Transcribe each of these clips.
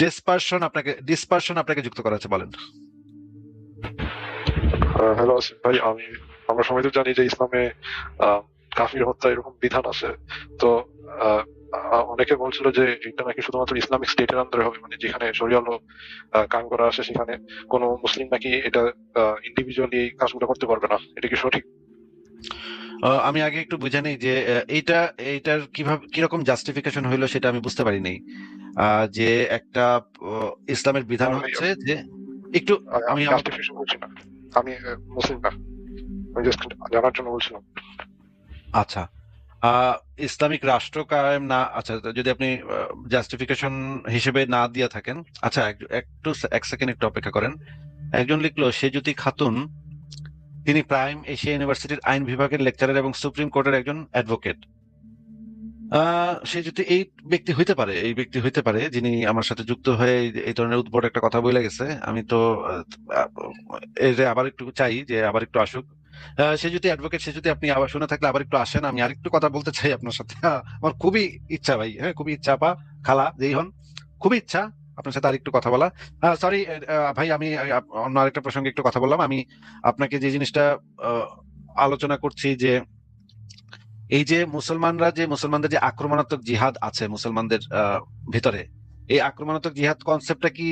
Dispersion আপনাকে যুক্ত করা আছে, বলেন। হ্যালো আসিফ ভাই, আমরা সবাই তো জানি যে ইসলামে আহ, কাফির হত্যা এরকম বিধান আছে। তো আহ, অনেকে বলছিল যে এটা নাকি শুধুমাত্র ইসলামিক স্টেটের আন্ডারে হবে, মানে যেখানে শরিয়া ল কায়েম করা আছে সেখানে কোনো মুসলিম নাকি এটা ইন্ডিভিজুয়ালি এই কাজগুলো করতে পারবে না। এটা কি সঠিক? আমি আগে একটু বুঝে নিই যে এইটার কিভাবে কিরকম জাস্টিফিকেশন হইলো সেটা আমি বুঝতে পারি নাই। যে একটা ইসলামের বিধান ভাই, হচ্ছে যে একটু আমি আমি আমার জাস্টিফিকেশন বলছি না। আমি মুসলিম না, আমি জাস্ট জানার জন্য বলছিলাম। আচ্ছা, আহ ইসলামিক রাষ্ট্র কায়েম না, আচ্ছা, যদি আপনি জাস্টিফিকেশন হিসেবে না দিয়ে থাকেন, আচ্ছা, একটু এক সেকেন্ড একটু অপেক্ষা করেন। একজন লিখলো সেজুতি খাতুন, তিনি প্রাইম এশিয়া ইউনিভার্সিটির আইন বিভাগের লেকচারার এবং সুপ্রিম কোর্টের একজন অ্যাডভোকেট। সে যদি এই ব্যক্তি হইতে পারে যিনি আমার সাথে যুক্ত হয়ে এই ধরনের উদ্ভট একটা কথা বলে গেছে। আমি তো আহ, এর যে আবার একটু চাই যে আবার একটু আসুক। সে যদি অ্যাডভোকেট, সে যদি আপনি আবার শুনে থাকলে আবার একটু আসেন, আমি আরেকটু কথা বলতে চাই আপনার সাথে। আমার খুবই ইচ্ছা ভাই, হ্যাঁ, খুবই ইচ্ছা, আপা, খালা, যেই হন, খুবই ইচ্ছা আপনার সাথে আরেকটু কথা বলা। সরি ভাই, আমি অন্য আরেকটা প্রসঙ্গে একটু কথা বললাম। আমি আপনাকে যে জিনিসটা আহ, আলোচনা করছি যে এই যে মুসলমানদের যে আক্রমণাত্মক জিহাদ আছে মুসলমানদের ভিতরে, এই আক্রমণাত্মক জিহাদ কনসেপ্টটা কি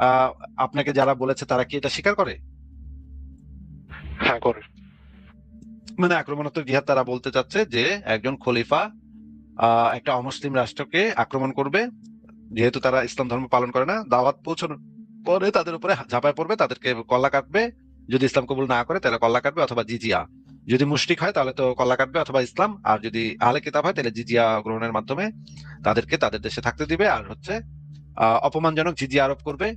আহ, আপনাকে যারা বলেছে তারা কি এটা স্বীকার করে? হ্যাঁ, করে। মানে আক্রমণাত্মক জিহাদ তারা বলতে চাচ্ছে যে একজন খলিফা একটা অমুসলিম রাষ্ট্রকে আক্রমণ করবে, যেহেতু তারা ইসলাম ধর্ম পালন করে না, দাওয়াত পৌঁছানোর পরে তাদের উপরে ঝাঁপায় পড়বে, তাদেরকে কল্লা কাটবে। যদি ইসলাম কবুল না করে তাহলে কল্লা কাটবে অথবা জিজিয়া। যদি মুশরিক হয় তাহলে তো কল্লা কাটবে অথবা ইসলাম, আর যদি আহলে কিতাব হয় তাহলে জিজিয়া গ্রহণের মাধ্যমে তাদেরকে তাদের দেশে থাকতে দিবে, আর হচ্ছে অপমানজনক জিজিয়া আরোপ করবে,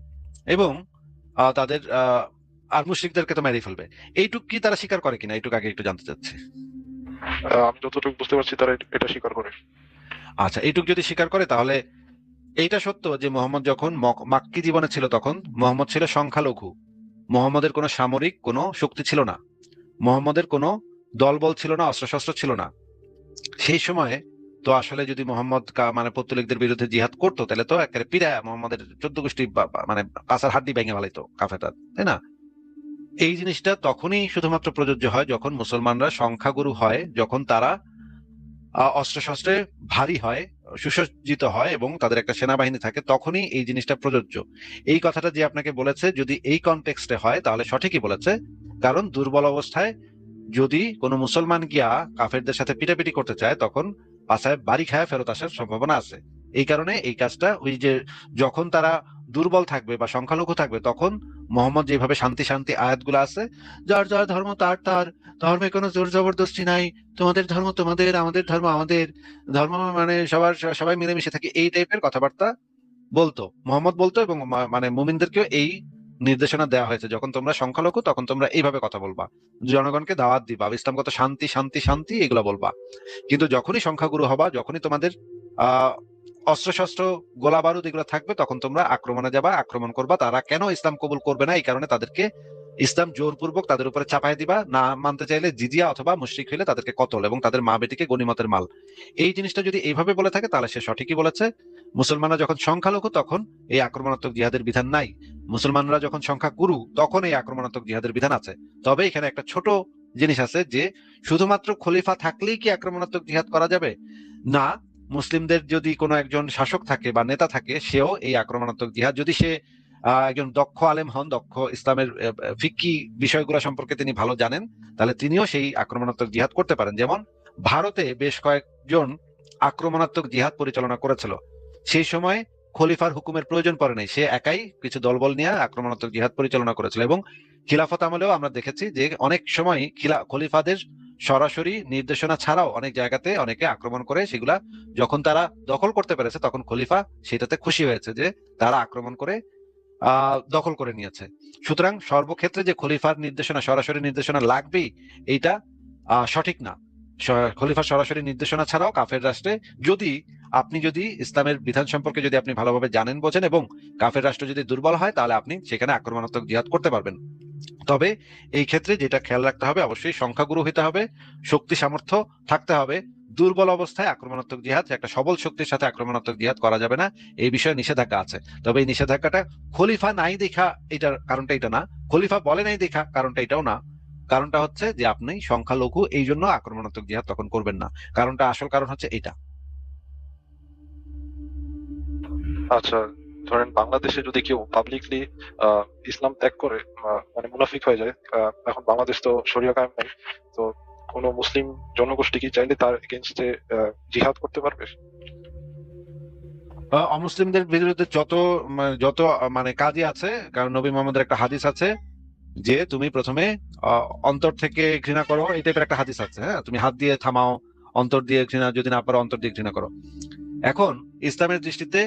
এবং তাদের আর মুশরিকদেরকে তো মেরে ফেলবে। এইটুক কি তারা স্বীকার করে কিনা, এইটুকু আগে একটু জানতে চাচ্ছি। আমি যতটুকু বুঝতে পারছি তারা এটা স্বীকার করে। আচ্ছা, এইটুক যদি স্বীকার করে তাহলে এইটা সত্য যে মোহাম্মদ যখন মাক্কি জীবনে ছিল তখন মোহাম্মদ ছিল সংখ্যালঘু। মোহাম্মদের কোনো সামরিক কোনো শক্তি ছিল না, মোহাম্মদের কোনো দলবল ছিল না, অস্ত্রশস্ত্র ছিল না সেই সময়ে। তো আসলে যদি মোহাম্মদ মানে পৌত্তলিকদের বিরুদ্ধে জিহাদ করতো তাহলে তো একেবারে পিড়া মোহাম্মদের 14 গোষ্ঠী মানে পাছার হাড্ডি ভেঙে ফেলাইতো কাফেররা, তাই না? এই জিনিসটা তখনই শুধুমাত্র প্রযোজ্য হয় যখন মুসলমানরা সংখ্যাগুরু হয়, যখন তারা অস্ত্রশস্ত্রে ভারী হয়, সুসজ্জিত হয় এবং তাদের একটা সেনাবাহিনী থাকে, তখনই এই জিনিসটা প্রযোজ্য। এই কথাটা যে আপনাকে বলেছে যদি এই কনটেক্সটে হয় তাহলে সঠিকই বলেছে। কারণ দুর্বল অবস্থায় যদি কোনো মুসলমান গিয়া কাফেরদের সাথে পিটাপিটি করতে চায় তখন পাছায় বাড়ি খায় ফেরত আসার সম্ভাবনা আছে। এই কারণে এই কাজটা ওই যে যখন তারা দুর্বল থাকবে বা সংখ্যালঘু থাকবে তখন মোহাম্মদ যেভাবে শান্তি শান্তি আয়াতগুলো আছে, যার যার ধর্ম তার তার, ধর্মে কোনো জোর জবরদস্তি নাই, তোমাদের ধর্ম তোমাদের, আমাদের ধর্ম আমাদের, ধর্ম মানে সবাই মিলেমিশে থাকে, এই টাইপের কথাবার্তা বলতো মোহাম্মদ বলতো, এবং মানে মুমিনদেরকেও এই নির্দেশনা দেওয়া হয়েছে যখন তোমরা সংখ্যালঘু তখন তোমরা এইভাবে কথা বলবা, জনগণকে দাওয়াত দিবা, ইসলামগত শান্তি শান্তি শান্তি এগুলো বলবা। কিন্তু যখনই সংখ্যাগুরু হবা, যখনই তোমাদের আহ অস্ত্রশস্ত্র, গোলা বারুদ এগুলো থাকবে, তখন তোমরা আক্রমণে যাবা, আক্রমণ করবা। তারা কেন ইসলাম কবুল করবে না, এই কারণে তাদেরকে ইসলাম জোরপূর্বক তাদের উপরে চাপাই দিবা, না মানতে চাইলে জিজিয়া অথবা মুশরিক হইলে তাদেরকে কতল, এবং তাদের মা বেটিকে গনিমতের মাল। এই জিনিসটা যদি এইভাবে বলে থাকে তাহলে সে সঠিকই বলেছে। মুসলমানরা যখন সংখ্যালঘু তখন এই আক্রমণাত্মক জিহাদের বিধান নাই, মুসলমানরা যখন সংখ্যা গুরু তখন এই আক্রমণাত্মক জিহাদের বিধান আছে। তবে এখানে একটা ছোট জিনিস আছে যে শুধুমাত্র খলিফা থাকলেই কি আক্রমণাত্মক জিহাদ করা যাবে? না, মুসলিমদের যদি কোনো একজন শাসক থাকে বা নেতা থাকে সেও এই আক্রমণাত্মক জিহাদ, যদি সে একজন দক্ষ আলেম হন, দক্ষ ইসলামের ফিকি বিষয়গুলো সম্পর্কে তিনি ভালো জানেন, তাহলে তিনিও সেই আক্রমণাত্মক জিহাদ করতে পারেন। যেমন ভারতে বেশ কয়েকজন আক্রমণাত্মক জিহাদ পরিচালনা করেছিল, সেই সময় খলিফার হুকুমের প্রয়োজন পড়ে নাই, সে একাই কিছু দলবল নিয়ে আক্রমণাত্মক জিহাদ পরিচালনা করেছিল। এবং খিলাফত আমলেও আমরা দেখেছি যে অনেক সময় খলিফাদের সরাসরি নির্দেশনা ছাড়াও অনেক জায়গাতে অনেকে আক্রমণ করে, সেগুলা যখন তারা দখল করতে পেরেছে তখন খলিফা সেটাতে খুশি হয়েছে যে তারা আক্রমণ করে দখল করে নিয়েছে। সুতরাং সর্বক্ষেত্রে যে খলিফার নির্দেশনা, সরাসরি নির্দেশনা লাগবেই, এইটা সঠিক না। খলিফার সরাসরি নির্দেশনা ছাড়াও কাফের রাষ্ট্রে যদি যদি ইসলামের বিধান সম্পর্কে যদি আপনি ভালোভাবে জানেন বোঝেন এবং কাফের রাষ্ট্র যদি দুর্বল হয় তাহলে আপনি সেখানে আক্রমণাত্মক জিহাদ করতে পারবেন। তবে এই ক্ষেত্রে যেটা খেয়াল রাখতে হবে, অবশ্যই সংখ্যাগুরু হতে হবে, শক্তি সামর্থ্য থাকতে হবে, দুর্বল অবস্থায় আক্রমণাত্মক জিহাদ, একটা সবল শক্তির সাথে আক্রমণাত্মক জিহাদ করা যাবে না, এই বিষয়ে নিষেধাজ্ঞা আছে। তবে এই নিষেধাজ্ঞাটা খলিফা নাই দেখা এটার কারণটা এটা না, খলিফা বলে নাই দেখা কারণটা এটাও না। কারণটা হচ্ছে যে আপনি সংখ্যালঘু, এই জন্য আক্রমণাত্মক জিহাদ তখন করবেন না। কারণটা, আসল কারণ হচ্ছে এটা। আচ্ছা, ধরেন বাংলাদেশে যদি কেউ পাবলিকলি ইসলাম ত্যাগ করে মানে মুনাফিক হয়ে যায়, এখন বাংলাদেশ তো শরিয়া কায়েম নেই, তো কোনো মুসলিম জনগোষ্ঠী কি চাইলে তার এগেনস্টে জিহাদ করতে পারবে? অমুসলিমদের বিরুদ্ধে যত মানে কাজই আছে, কারণ নবী মোহাম্মদের একটা হাদিস আছে যে তুমি প্রথমে অন্তর থেকে ঘৃণা করো, এই টাইপের একটা হাদিস আছে। হ্যাঁ, তুমি হাত দিয়ে থামাও, অন্তর দিয়ে ঘৃণা যদি না পারো অন্তর দিয়ে ঘৃণা করো। এখন ইসলামের দৃষ্টিতে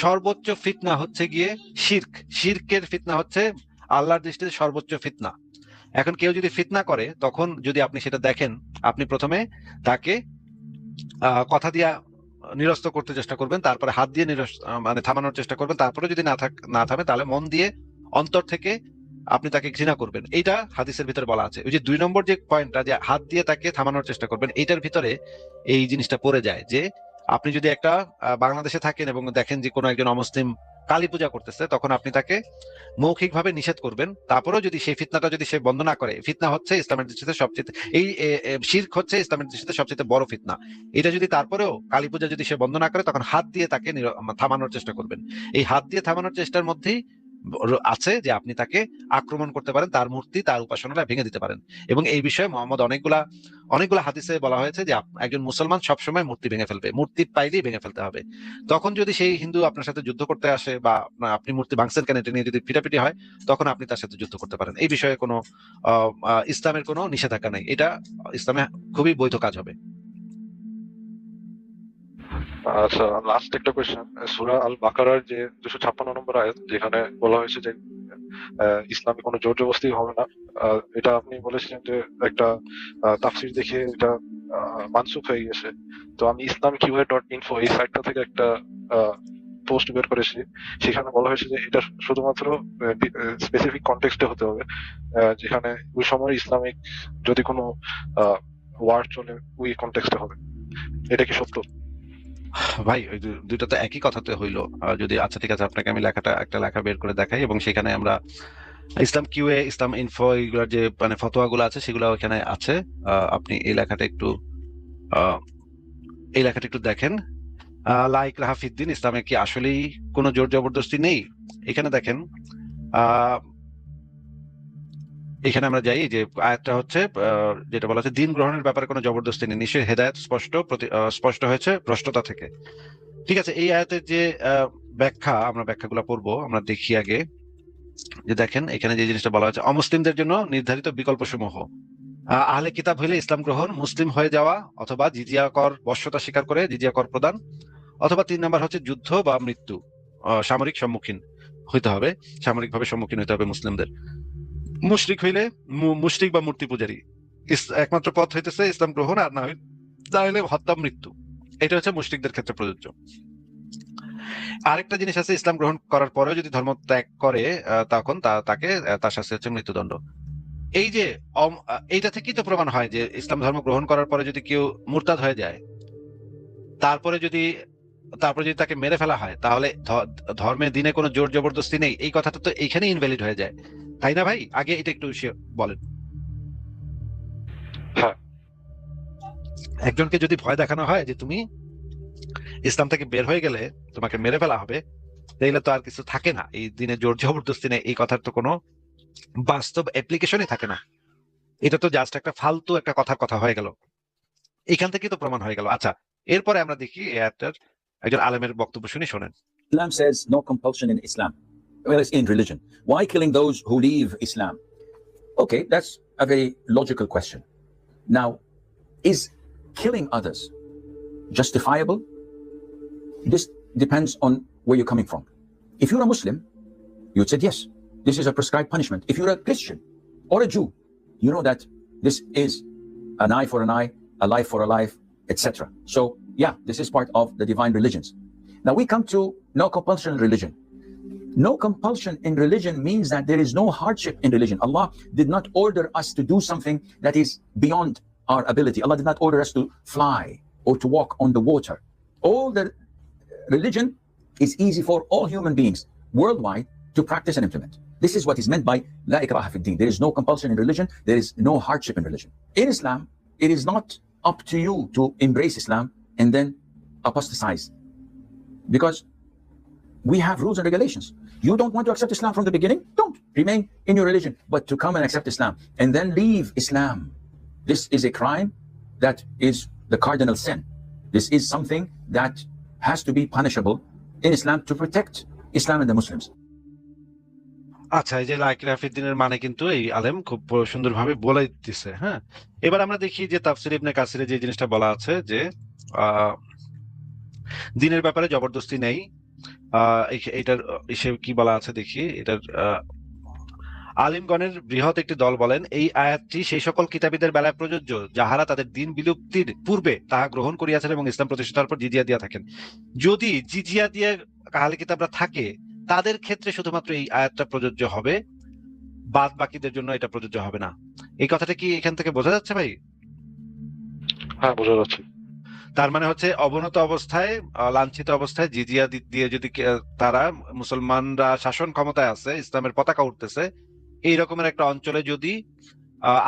সর্বোচ্চ ফিতনা হচ্ছে গিয়ে শিরক। শিরকের ফিতনা হচ্ছে আল্লাহর দৃষ্টিতে সর্বোচ্চ ফিতনা। এখন কেউ যদি ফিতনা করে, তখন যদি আপনি সেটা দেখেন, আপনি প্রথমে তাকে কথা দিয়া নিরস্ত করতে চেষ্টা করবেন, তারপরে হাত দিয়ে মানে থামানোর চেষ্টা করবেন, তারপরে যদি না থামে তাহলে মন দিয়ে অন্তর থেকে আপনি তাকে ঘৃণা করবেন। এইটা হাদিসের ভিতরে বলা আছে। ওই যে 2 নম্বর যে পয়েন্টটা, যে হাত দিয়ে তাকে থামানোর চেষ্টা করবেন, এইটার ভিতরে এই জিনিসটা পড়ে যায় যে আপনি যদি একটা বাংলাদেশে থাকেন এবং দেখেন যে কোনো একজন অমুসলিম কালী পূজা করতেছে, তখন আপনি তাকে মৌখিকভাবে নিষেধ করবেন। তারপরেও যদি সেই ফিতনাটা যদি সে বন্ধ না করে, ফিতনা হচ্ছে ইসলামের দৃষ্টিতে সবচেয়ে, এই শিরক হচ্ছে ইসলামের দৃষ্টিতে সবচেয়ে বড় ফিতনা। এটা যদি তারপরেও কালী পূজা যদি সে বন্ধ না করে, তখন হাত দিয়ে তাকে থামানোর চেষ্টা করবেন। এই হাত দিয়ে থামানোর চেষ্টার মধ্যেই আছে যে আপনি তাকে আক্রমণ করতে পারেন, তার মূর্তি, তার উপাসনাটা ভেঙে দিতে পারেন। এবং এই বিষয়ে মোহাম্মদ অনেকগুলা হাদিসে বলা হয়েছে যে একজন মুসলমান সবসময় মূর্তি ভেঙে ফেলবে, মূর্তি পাইলেই ভেঙে ফেলতে হবে। তখন যদি সেই হিন্দু আপনার সাথে যুদ্ধ করতে আসে বা আপনি মূর্তি ভাঙছেন কেন এটা নিয়ে যদি পিটাপিটি হয়, তখন আপনি তার সাথে যুদ্ধ করতে পারেন। এই বিষয়ে কোনো ইসলামের কোনো নিষেধাজ্ঞা নেই। এটা ইসলামে খুবই বৈধ কাজ হবে। আচ্ছা, লাস্ট একটা কোয়েশ্চেন। সূরা আল বাকারার যে 256 নম্বর আয়াত, যেখানে বলা হয়েছে যে ইসলামে কোনো জোর জবরদস্তি হবে না, এটা আপনি বলেছিলেন যে একটা তাফসীর দেখে এটা মানসুখ হয়ে গেছে। তো আমি islamqa.info এই সাইটটা থেকে একটা পোস্ট বের করেছি, সেখানে বলা হয়েছে যে এটা শুধুমাত্র স্পেসিফিক কনটেক্সটে হতে হবে, যেখানে ওই সময় ইসলামিক যদি কোনো ওয়ার চলে ওই কনটেক্সটে হবে। এটা কি সত্য? ভাই, ওই দুইটা তো একই কথাতে হইলো। যদি, আচ্ছা ঠিক আছে, আপনাকে আমি একটা লেখা বের করে দেখাই, এবং সেখানে আমরা ইসলাম কিউএ, ইসলাম ইনফো, এগুলোর যে মানে ফতোয়াগুলো আছে সেগুলো ওখানে আছে। আপনি এই লেখাটা একটু দেখেন। লাইক রাহাফিদ্দিন, ইসলামে কি আসলেই কোনো জোর জবরদস্তি নেই? এখানে দেখেন, এখানে আমরা যাই, যে আয়াতটা হচ্ছে যেটা বলা হচ্ছে দিন গ্রহণের ব্যাপারে কোনো জবরদস্তি নেই, নিশ্চয়ই হেদায়েত স্পষ্ট হয়েছে ভ্রষ্টতা থেকে। ঠিক আছে, এই আয়াতের যে আমরা ব্যাখ্যাগুলো পড়বো, আমরা দেখি আগে। যে দেখেন, এখানে যে জিনিসটা বলা হয়েছে, অমুসলিমদের জন্য নির্ধারিত বিকল্প সমূহ: আহলে কিতাব হইলে ইসলাম গ্রহণ, মুসলিম হয়ে যাওয়া, অথবা জিজিয়া কর বশ্যতা স্বীকার করে জিজিয়া কর প্রদান, অথবা 3 নাম্বার হচ্ছে যুদ্ধ বা মৃত্যু, সামরিক সম্মুখীন হইতে হবে, সামরিকভাবে সম্মুখীন হইতে হবে মুসলিমদের। মুশরিক হইলে মুশরিক বা মূর্তি পূজারী, একমাত্র পথ হইতেছে ইসলাম গ্রহণ, আর না হইলে হত্যা, মৃত্যু। এটা হচ্ছে মুশরিকদের ক্ষেত্রে প্রযোজ্য। আরেকটা জিনিস আছে, ইসলাম গ্রহণ করার পরেও যদি ধর্ম ত্যাগ করে, তখন তার শাস্তি হচ্ছে মৃত্যুদণ্ড। এই যে এইটা থেকেই তো প্রমাণ হয় যে ইসলাম ধর্ম গ্রহণ করার পরে যদি কেউ মুরতাদ হয়ে যায়, তারপরে যদি তাকে মেরে ফেলা হয়, তাহলে ধর্মের দিনে কোনো জোর জবরদস্তি নেই, এই কথাটা তো এইখানে ইনভ্যালিড হয়ে যায়, তাই না ভাই? আগে এটা একটু বলেন। হ্যাঁ, একজনকে যদি ভয় দেখানো হয় যে তুমি ইসলাম থেকে বের হয়ে গেলে তোমাকে মেরে ফেলা হবে, তাইলে তো আর কিছু থাকে না, এই দিনে জোর জবরদস্তি নেই, এই কথার তো কোনো বাস্তব অ্যাপ্লিকেশনই থাকে না। এটা তো জাস্ট একটা ফালতু একটা কথার কথা হয়ে গেল, এখান থেকেই তো প্রমাণ হয়ে গেল। আচ্ছা, এরপরে আমরা দেখি একজন আলেমের বক্তব্য শুনি, শোনেন। Islam says no compulsion in Islam. Well, it's in religion. Why killing those who leave Islam? Okay, that's a very logical question. Now, is killing others justifiable? This depends on where you're coming from. If you're a Muslim, you would say, yes, this is a prescribed punishment. If you're a Christian or a Jew, you know that this is an eye for an eye, a life for a life, etc. So, yeah, this is part of the divine religions. Now we come to no compulsion in religion. No compulsion in religion means that there is no hardship in religion. Allah did not order us to do something that is beyond our ability. Allah did not order us to fly or to walk on the water. All the religion is easy for all human beings worldwide to practice and implement. This is what is meant by La ikraha fi din. There is no compulsion in religion. There is no hardship in religion. In Islam, it is not up to you to embrace Islam and then apostatize, because we have rules and regulations. You don't want to accept Islam from the beginning? Don't. Remain in your religion. But to come and accept Islam and then leave Islam, this is a crime that is the cardinal sin. This is something that has to be punishable in Islam to protect Islam and the Muslims. আচ্ছা, এই যে লা ইকরাহা ফিদ্দিনের মানে কিন্তু এই আলেম খুব সুন্দরভাবে বলে দিচ্ছে। হ্যাঁ, এবার আমরা দেখি যে তাফসীর ইবনে কাসিরে যে জিনিসটা বলা আছে যে দিনের ব্যাপারে জবরদস্তি নেই। এটার কি বলা আছে দেখি, এটার আলিমগণের বৃহৎ একটি দল বলেন, এই আয়াতটি সেই সকল কিতাবীদের বেলায় প্রযোজ্য যাহারা তাদের দিন বিলুপ্তির পূর্বে তাহা গ্রহণ করিয়াছেন এবং ইসলাম প্রতিষ্ঠার পর জিজিয়া দিয়া থাকেন। যদি জিজিয়া দিয়ে আহলে কিতাবরা থাকে, তাদের ক্ষেত্রে শুধুমাত্র এই আয়াতটা প্রযোজ্য হবে, বাদ বাকিদের জন্য এটা প্রযোজ্য হবে না। এই কথাটা কি এখান থেকে বোঝা যাচ্ছে ভাই? হ্যাঁ, বোঝা যাচ্ছে। তার মানে হচ্ছে অবনত অবস্থায়, লাঞ্ছিত অবস্থায় জিজিয়া দিয়ে যদি তারা, মুসলমানরা শাসন ক্ষমতায় আছে, ইসলামের পতাকা উঠতেছে, এই রকমের একটা অঞ্চলে যদি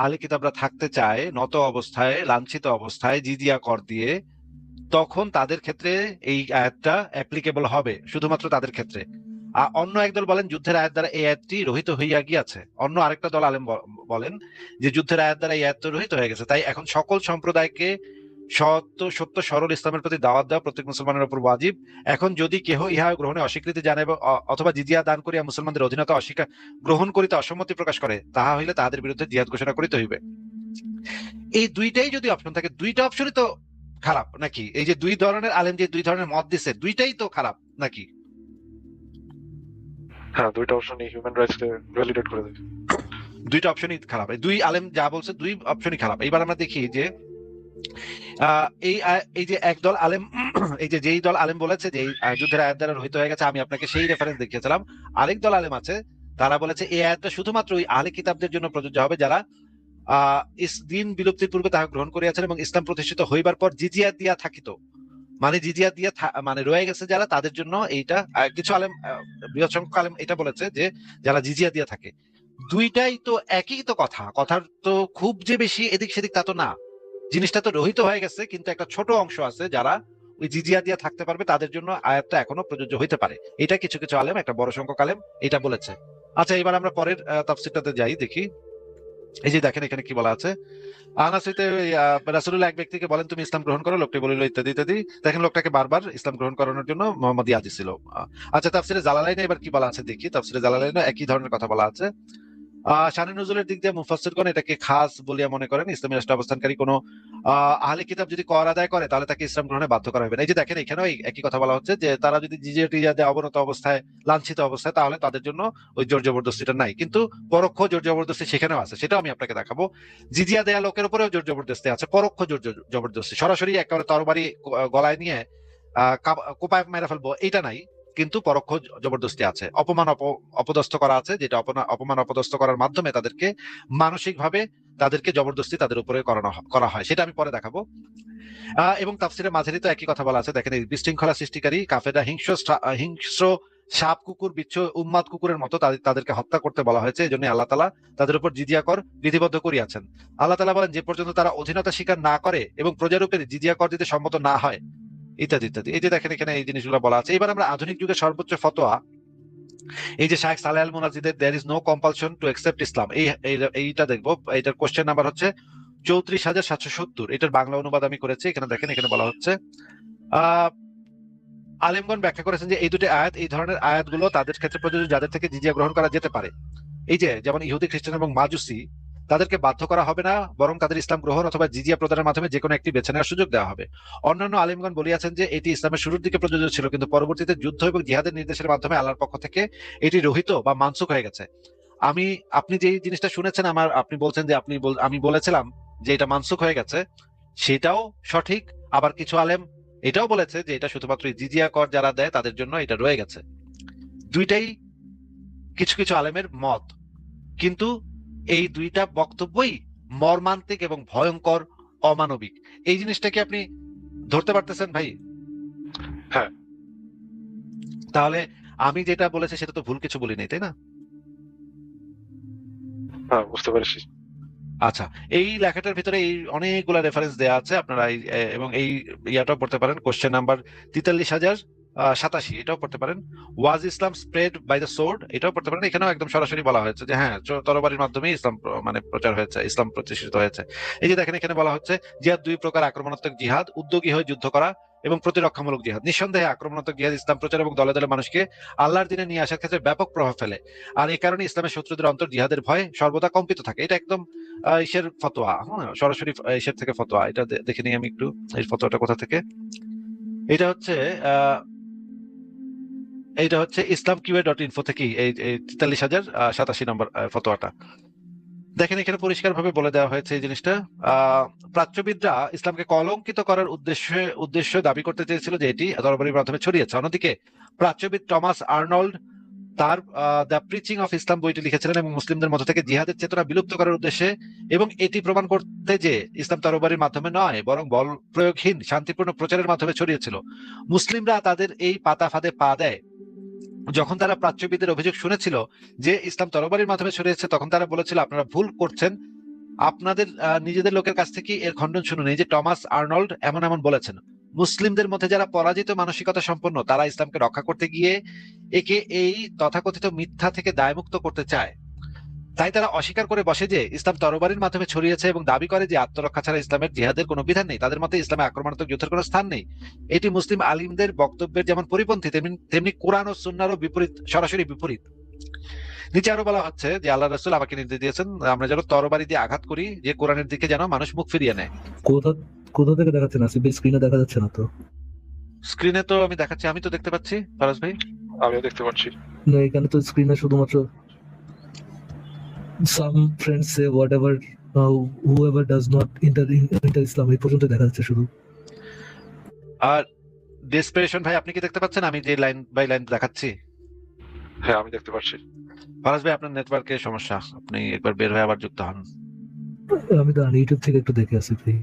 আহলে কিতাবরা থাকতে চায় নত অবস্থায়, লাঞ্ছিত অবস্থায় জিজিয়া কর দিয়ে, তখন তাদের ক্ষেত্রে এই আয়াতটা অ্যাপ্লিকেবল হবে, শুধুমাত্র তাদের ক্ষেত্রে। অন্য একদল বলেন যুদ্ধের আয়াত দ্বারা এই আয়াতটি রহিত হইয়া গিয়াছে। অন্য আরেকটা দল আলেম বলেন যে যুদ্ধের আয়াত দ্বারা এই আয়াত রহিত হয়ে গেছে, তাই এখন সকল সম্প্রদায়কে সত্য সরল ইসলামের প্রতি দাওয়াত দেওয়া প্রত্যেক মুসলমানের উপর ওয়াজিব। এখন যদি কেহ ইহা গ্রহণে অস্বীকৃতি জানায় অথবা জিজিয়া দান করিয়া মুসলমানদের অধীনতা গ্রহণ করিতে অসম্মতি প্রকাশ করে, তাহা হইলে তাদের বিরুদ্ধে জিহাদ ঘোষণা করিতে হইবে। এই দুইটাই যদি অপশন থাকে, দুইটা অপশনই তো খারাপ নাকি? এই যে দুই ধরনের আলেম যে দুই ধরনের মত দিচ্ছে, দুইটাই তো খারাপ নাকি? হ্যাঁ, দুইটা অপশনই হিউম্যান রাইটস কে ভ্যালিডেট করে দেয়। দুইটা অপশনই খারাপ, এই দুই আলেম যা বলছে দুই অপশনই খারাপ। এইবার আমরা দেখি যে এই যে একদল আলেম, এই যে যেই দল আলেম বলেছে যে এই যুদ্ধের আয়াত দ্বারা রহিত হয়ে গেছে, আমি আপনাকে সেই রেফারেন্স দেখিয়েছিলাম। আরেক দল আলেম আছে, তারা বলেছে এই আয়াতটা শুধুমাত্র ওই আহলে কিতাবদের জন্য প্রযোজ্য হবে যারা দিন বিলুপ্তির পূর্বে তাহা গ্রহণ করিয়াছেন এবং ইসলাম প্রতিষ্ঠিত হইবার পর জিজিয়া দিয়া থাকিত, মানে জিজিয়া দিয়া মানে রয়ে গেছে যারা, তাদের জন্য এইটা। কিছু আলেম, বৃহৎ সংখ্যক আলেম এটা বলেছে যে যারা জিজিয়া দিয়া থাকে। দুইটাই তো একই তো কথা, কথার তো খুব যে বেশি এদিক সেদিক তা তো না। জিনিসটা তো রহিত হয়ে গেছে, কিন্তু একটা ছোট অংশ আছে যারা ওই জিজিয়া দিয়া থাকতে পারবে, তাদের জন্য আয়াতটা এখনো প্রযোজ্য হইতে পারে। এটা কিছু কিছু আলেম, একটা বড় সংখ্যক আলেম এটা বলেছে। আচ্ছা, এবার আমরা পরের তাফসীরটাতে যাই, দেখি। এই যে দেখেন এখানে কি বলা আছে, আনাস হইতে রাসূলুল্লাহ এক ব্যক্তিকে বলেন, তুমি ইসলাম গ্রহণ করো। লোকটি বলিল ইত্যাদি ইত্যাদি। দেখেন লোকটাকে বারবার ইসলাম গ্রহণ করানোর জন্য মুহাম্মদ ইয়াজি ছিল। আচ্ছা, তাফসীরে জালালাইনে এবার কি বলা আছে দেখি। তাফসীরে জালালাইনে একই ধরনের কথা বলা আছে। শানে নুজুলের দিক দিয়ে মুফাসসিরগণ এটাকে খাস বলিয়া মনে করেন। ইসলামী রাষ্ট্রে অবস্থানকারী কোনো আহলে কিতাব যদি কর আদায় করে, তাহলে তাকে ইসলাম গ্রহণে বাধ্য করা হবে না। এই যে দেখেন এখানেও একই কথা বলা হচ্ছে যে তারা যদি জিজিয়া টিজিয়া দেয় অবনত অবস্থায়, লাঞ্ছিত অবস্থায়, তাহলে তাদের জন্য ওই জোর জবরদস্তিটা নাই। কিন্তু পরোক্ষ জোর জবরদস্তি সেখানেও আছে, সেটাও আমি আপনাকে দেখাবো। জিজিয়া দেয়া লোকের উপরেও জোর জবরদস্তি আছে, পরোক্ষ জোর জবরদস্তি। সরাসরি একেবারে তরবারি গলায় নিয়ে কোপায় মেরে ফেলবো, এটা নাই, কিন্তু পরোক্ষ জবরদস্তি আছে। অপমান অপদস্থ করা আছে, যেটা অপমান অপদস্থ করার মাধ্যমে তাদেরকে মানসিকভাবে তাদেরকে জবরদস্তি তাদের উপরে করা হয়, সেটা আমি পরে দেখাবো। এবং তাফসীরে মাঝারি তো একই কথা বলা আছে। দেখেন, এই বিশৃঙ্খলা সৃষ্টিকারী কাফেররা হিংস্র সাপ কুকুর বিচ্ছু উম্মাদ কুকুরের মতো তাদেরকে হত্যা করতে বলা হয়েছে। এই জন্য আল্লাহ তাআলা তাদের উপর জিজিয়া কর বিধিবদ্ধ করিয়াছেন। আল্লাহ তাআলা বলেন, যে পর্যন্ত তারা অধীনতা স্বীকার না করে এবং প্রজারূপে জিজিয়া কর দিতে সম্মত না হয়, ইত্যাদি ইত্যাদি। এই যে দেখেন এখানে এই জিনিসগুলো বলা আছে। এবার আমরা আধুনিক যুগের সর্বোচ্চ ফতোয়া, এই যে শাইখ সালেহ আল মুনাজ্জিদের there is no compulsion to accept Islam, এইটা দেখবো। এটার কোশ্চেন নাম্বার হচ্ছে 34,770। এটার বাংলা অনুবাদ আমি করেছি। এখানে দেখেন, এখানে বলা হচ্ছে আলেমগণ ব্যাখ্যা করেছেন যে এই দুটি আয়াত, এই ধরনের আয়াতগুলো তাদের ক্ষেত্রে প্রযোজ্য যাদের থেকে জিজিয়া গ্রহণ করা যেতে পারে। এই যে যেমন ইহুদি, খ্রিস্টান এবং মাজুসি, তাদেরকে বাধ্য করা হবে না, বরং তাদের ইসলাম গ্রহণ অথবা জিজিয়া প্রদানের মাধ্যমে যে কোনো একটি বেছে নেওয়ার সুযোগ দেওয়া হবে। অন্যান্য আলেমগণ বলিয়াছেন যে এটি ইসলামের শুরুর দিকে প্রযোজ্য ছিল, কিন্তু পরবর্তীতে যুদ্ধ এবং জিহাদের নির্দেশের মাধ্যমে আল্লাহর পক্ষ থেকে এটি রহিত বা মানসুখ হয়ে গেছে। আপনি যে জিনিসটা শুনেছেন, আপনি বলছেন যে আমি বলেছিলাম যে এটা মানসুখ হয়ে গেছে, সেটাও সঠিক। আবার কিছু আলেম এটাও বলেছে যে এটা শুধুমাত্র জিজিয়া কর যারা দেয় তাদের জন্য এটা রয়ে গেছে। দুইটাই কিছু কিছু আলেমের মত, কিন্তু এই দুইটা বক্তব্যই মর্মান্তিক এবং ভয়ঙ্কর, অমানবিক। এই জিনিসটাকে আপনি ধরতে পারতেছেন ভাই? হ্যাঁ। তাহলে আমি যেটা বলেছি সেটা তো ভুল কিছু বলি নাই, তাই না? হ্যাঁ, বুঝতে পেরেছি। আচ্ছা, এই লেখাটার ভিতরে এই অনেকগুলা রেফারেন্স দেওয়া আছে, আপনারা এবং এই ইয়াটাও পড়তে পারেন, কোশ্চেন নাম্বার 43,087 এটাও পড়তে পারেন। ওয়াজ ইসলাম স্প্রেড বাই দ্য সোর্ড এটাও পড়তে পারেন। এখানেও একদম সরাসরি বলা হয়েছে যে হ্যাঁ, তরবারির মাধ্যমে ইসলাম মানে প্রচার হয়েছে, ইসলাম প্রতিষ্ঠিত হয়েছে। এই যে দেখেন এখানে বলা হচ্ছে জিহাদ দুই প্রকার, আক্রমণাত্মক জিহাদ, উদ্যোগী হয়ে যুদ্ধ করা, এবং প্রতিরক্ষামূলক জিহাদ। নিঃসন্দেহে আক্রমণাত্মক জিহাদ ইসলাম প্রচার এবং দলে দলে মানুষকে আল্লাহর দিনে নিয়ে আসার ক্ষেত্রে ব্যাপক প্রভাব ফেলে, আর এই কারণে ইসলামের শত্রুদের অন্তর জিহাদের ভয় সর্বদা কম্পিত থাকে। এটা একদম ইসের ফতোয়া, হ্যাঁ, সরাসরি ইসের থেকে ফতোয়া। এটা দেখে নিই আমি একটু, এই ফতোয়াটা কোথা থেকে। এটা হচ্ছে এইটা হচ্ছে islamqa.info থেকে এই 43,087 নম্বর ফতোয়াটা। দেখেন এখানে পরিষ্কার ভাবে বলে দেওয়া হয়েছে এই জিনিসটা। প্রাচ্যবিদরা ইসলামকে কলঙ্কিত করার উদ্দেশ্য দাবি করতে চেয়েছিল যে এটি তরবারির মাধ্যমে ছড়িয়েছে। অন্যদিকে প্রাচ্যবিদ টমাস আর্নল্ড তার দ্য প্রিচিং অফ ইসলাম বইটি লিখেছিলেন এবং মুসলিমদের মধ্য থেকে জিহাদের চেতনা বিলুপ্ত করার উদ্দেশ্যে এবং এটি প্রমাণ করতে যে ইসলাম তরবারির মাধ্যমে নয় বরং বল প্রয়োগহীন শান্তিপূর্ণ প্রচারের মাধ্যমে ছড়িয়েছিল। মুসলিমরা তাদের এই পাতা ফাঁদে পা দেয়। যখন তারা প্রাচ্যবিদের অভিযোগ শুনেছিল যে ইসলাম তরবারির মাধ্যমে ছড়িয়েছে, তখন তারা বলেছিল আপনারা ভুল করছেন, আপনাদের নিজেদের লোকের কাছ থেকে এর খণ্ডন শুনুন। এই যে টমাস আর্নল্ড এমন এমন বলেছেন। মুসলিমদের মধ্যে যারা পরাজিত মানসিকতা সম্পন্ন, তারা ইসলামকে রক্ষা করতে গিয়ে একে এই তথাকথিত মিথ্যা থেকে দায়মুক্ত করতে চায়। তাই তারা অস্বীকার করে বসে যে ইসলাম তরবারির মাধ্যমে ছড়িয়েছে এবং দাবি করে যে আত্মরক্ষা ছাড়া ইসলামের জিহাদের কোনো বিধান নেই। তাদের মতে ইসলামে আক্রমণাত্মক যুদ্ধের কোনো স্থান নেই। এটি মুসলিম আলিমদের বক্তব্যের যেমন পরিপন্থী, তেমনি কোরআন ও সুন্নাহরও বিপরীত, সরাসরি বিপরীত। নিচে আরো বলা হচ্ছে যে আল্লাহ রাসূল আমাকে নির্দেশ দিয়েছেন আমরা যেন তরবারি দিয়ে আঘাত করি, যে কোরআনের দিকে যেন মানুষ মুখ ফিরিয়ে নেয়। কোথা কোথা থেকে দেখাচ্ছে না? স্ক্রিনে দেখা যাচ্ছে না তো? স্ক্রিনে তো আমি দেখাচ্ছি, আমি তো দেখতে পাচ্ছি ফারাজ ভাই। আমিও দেখতে পাচ্ছি। না, এখানে তো স্ক্রিনে শুধুমাত্র সাম friends say what ever whoever does not enter Islam এই পর্যন্ত দেখা যাচ্ছে শুধু। আর ডেসপিরেশন ভাই আপনি কি দেখতে পাচ্ছেন আমি যে লাইন বাই লাইন দেখাচ্ছি? হ্যাঁ, আমি দেখতে পাচ্ছি। ফারাজ ভাই আপনার নেটওয়ার্কের সমস্যা, আপনি একবার বের হয়ে আবার যুক্ত হন। আমি দাঁড়ান ইউটিউব থেকে একটু দেখে আসি ভাই।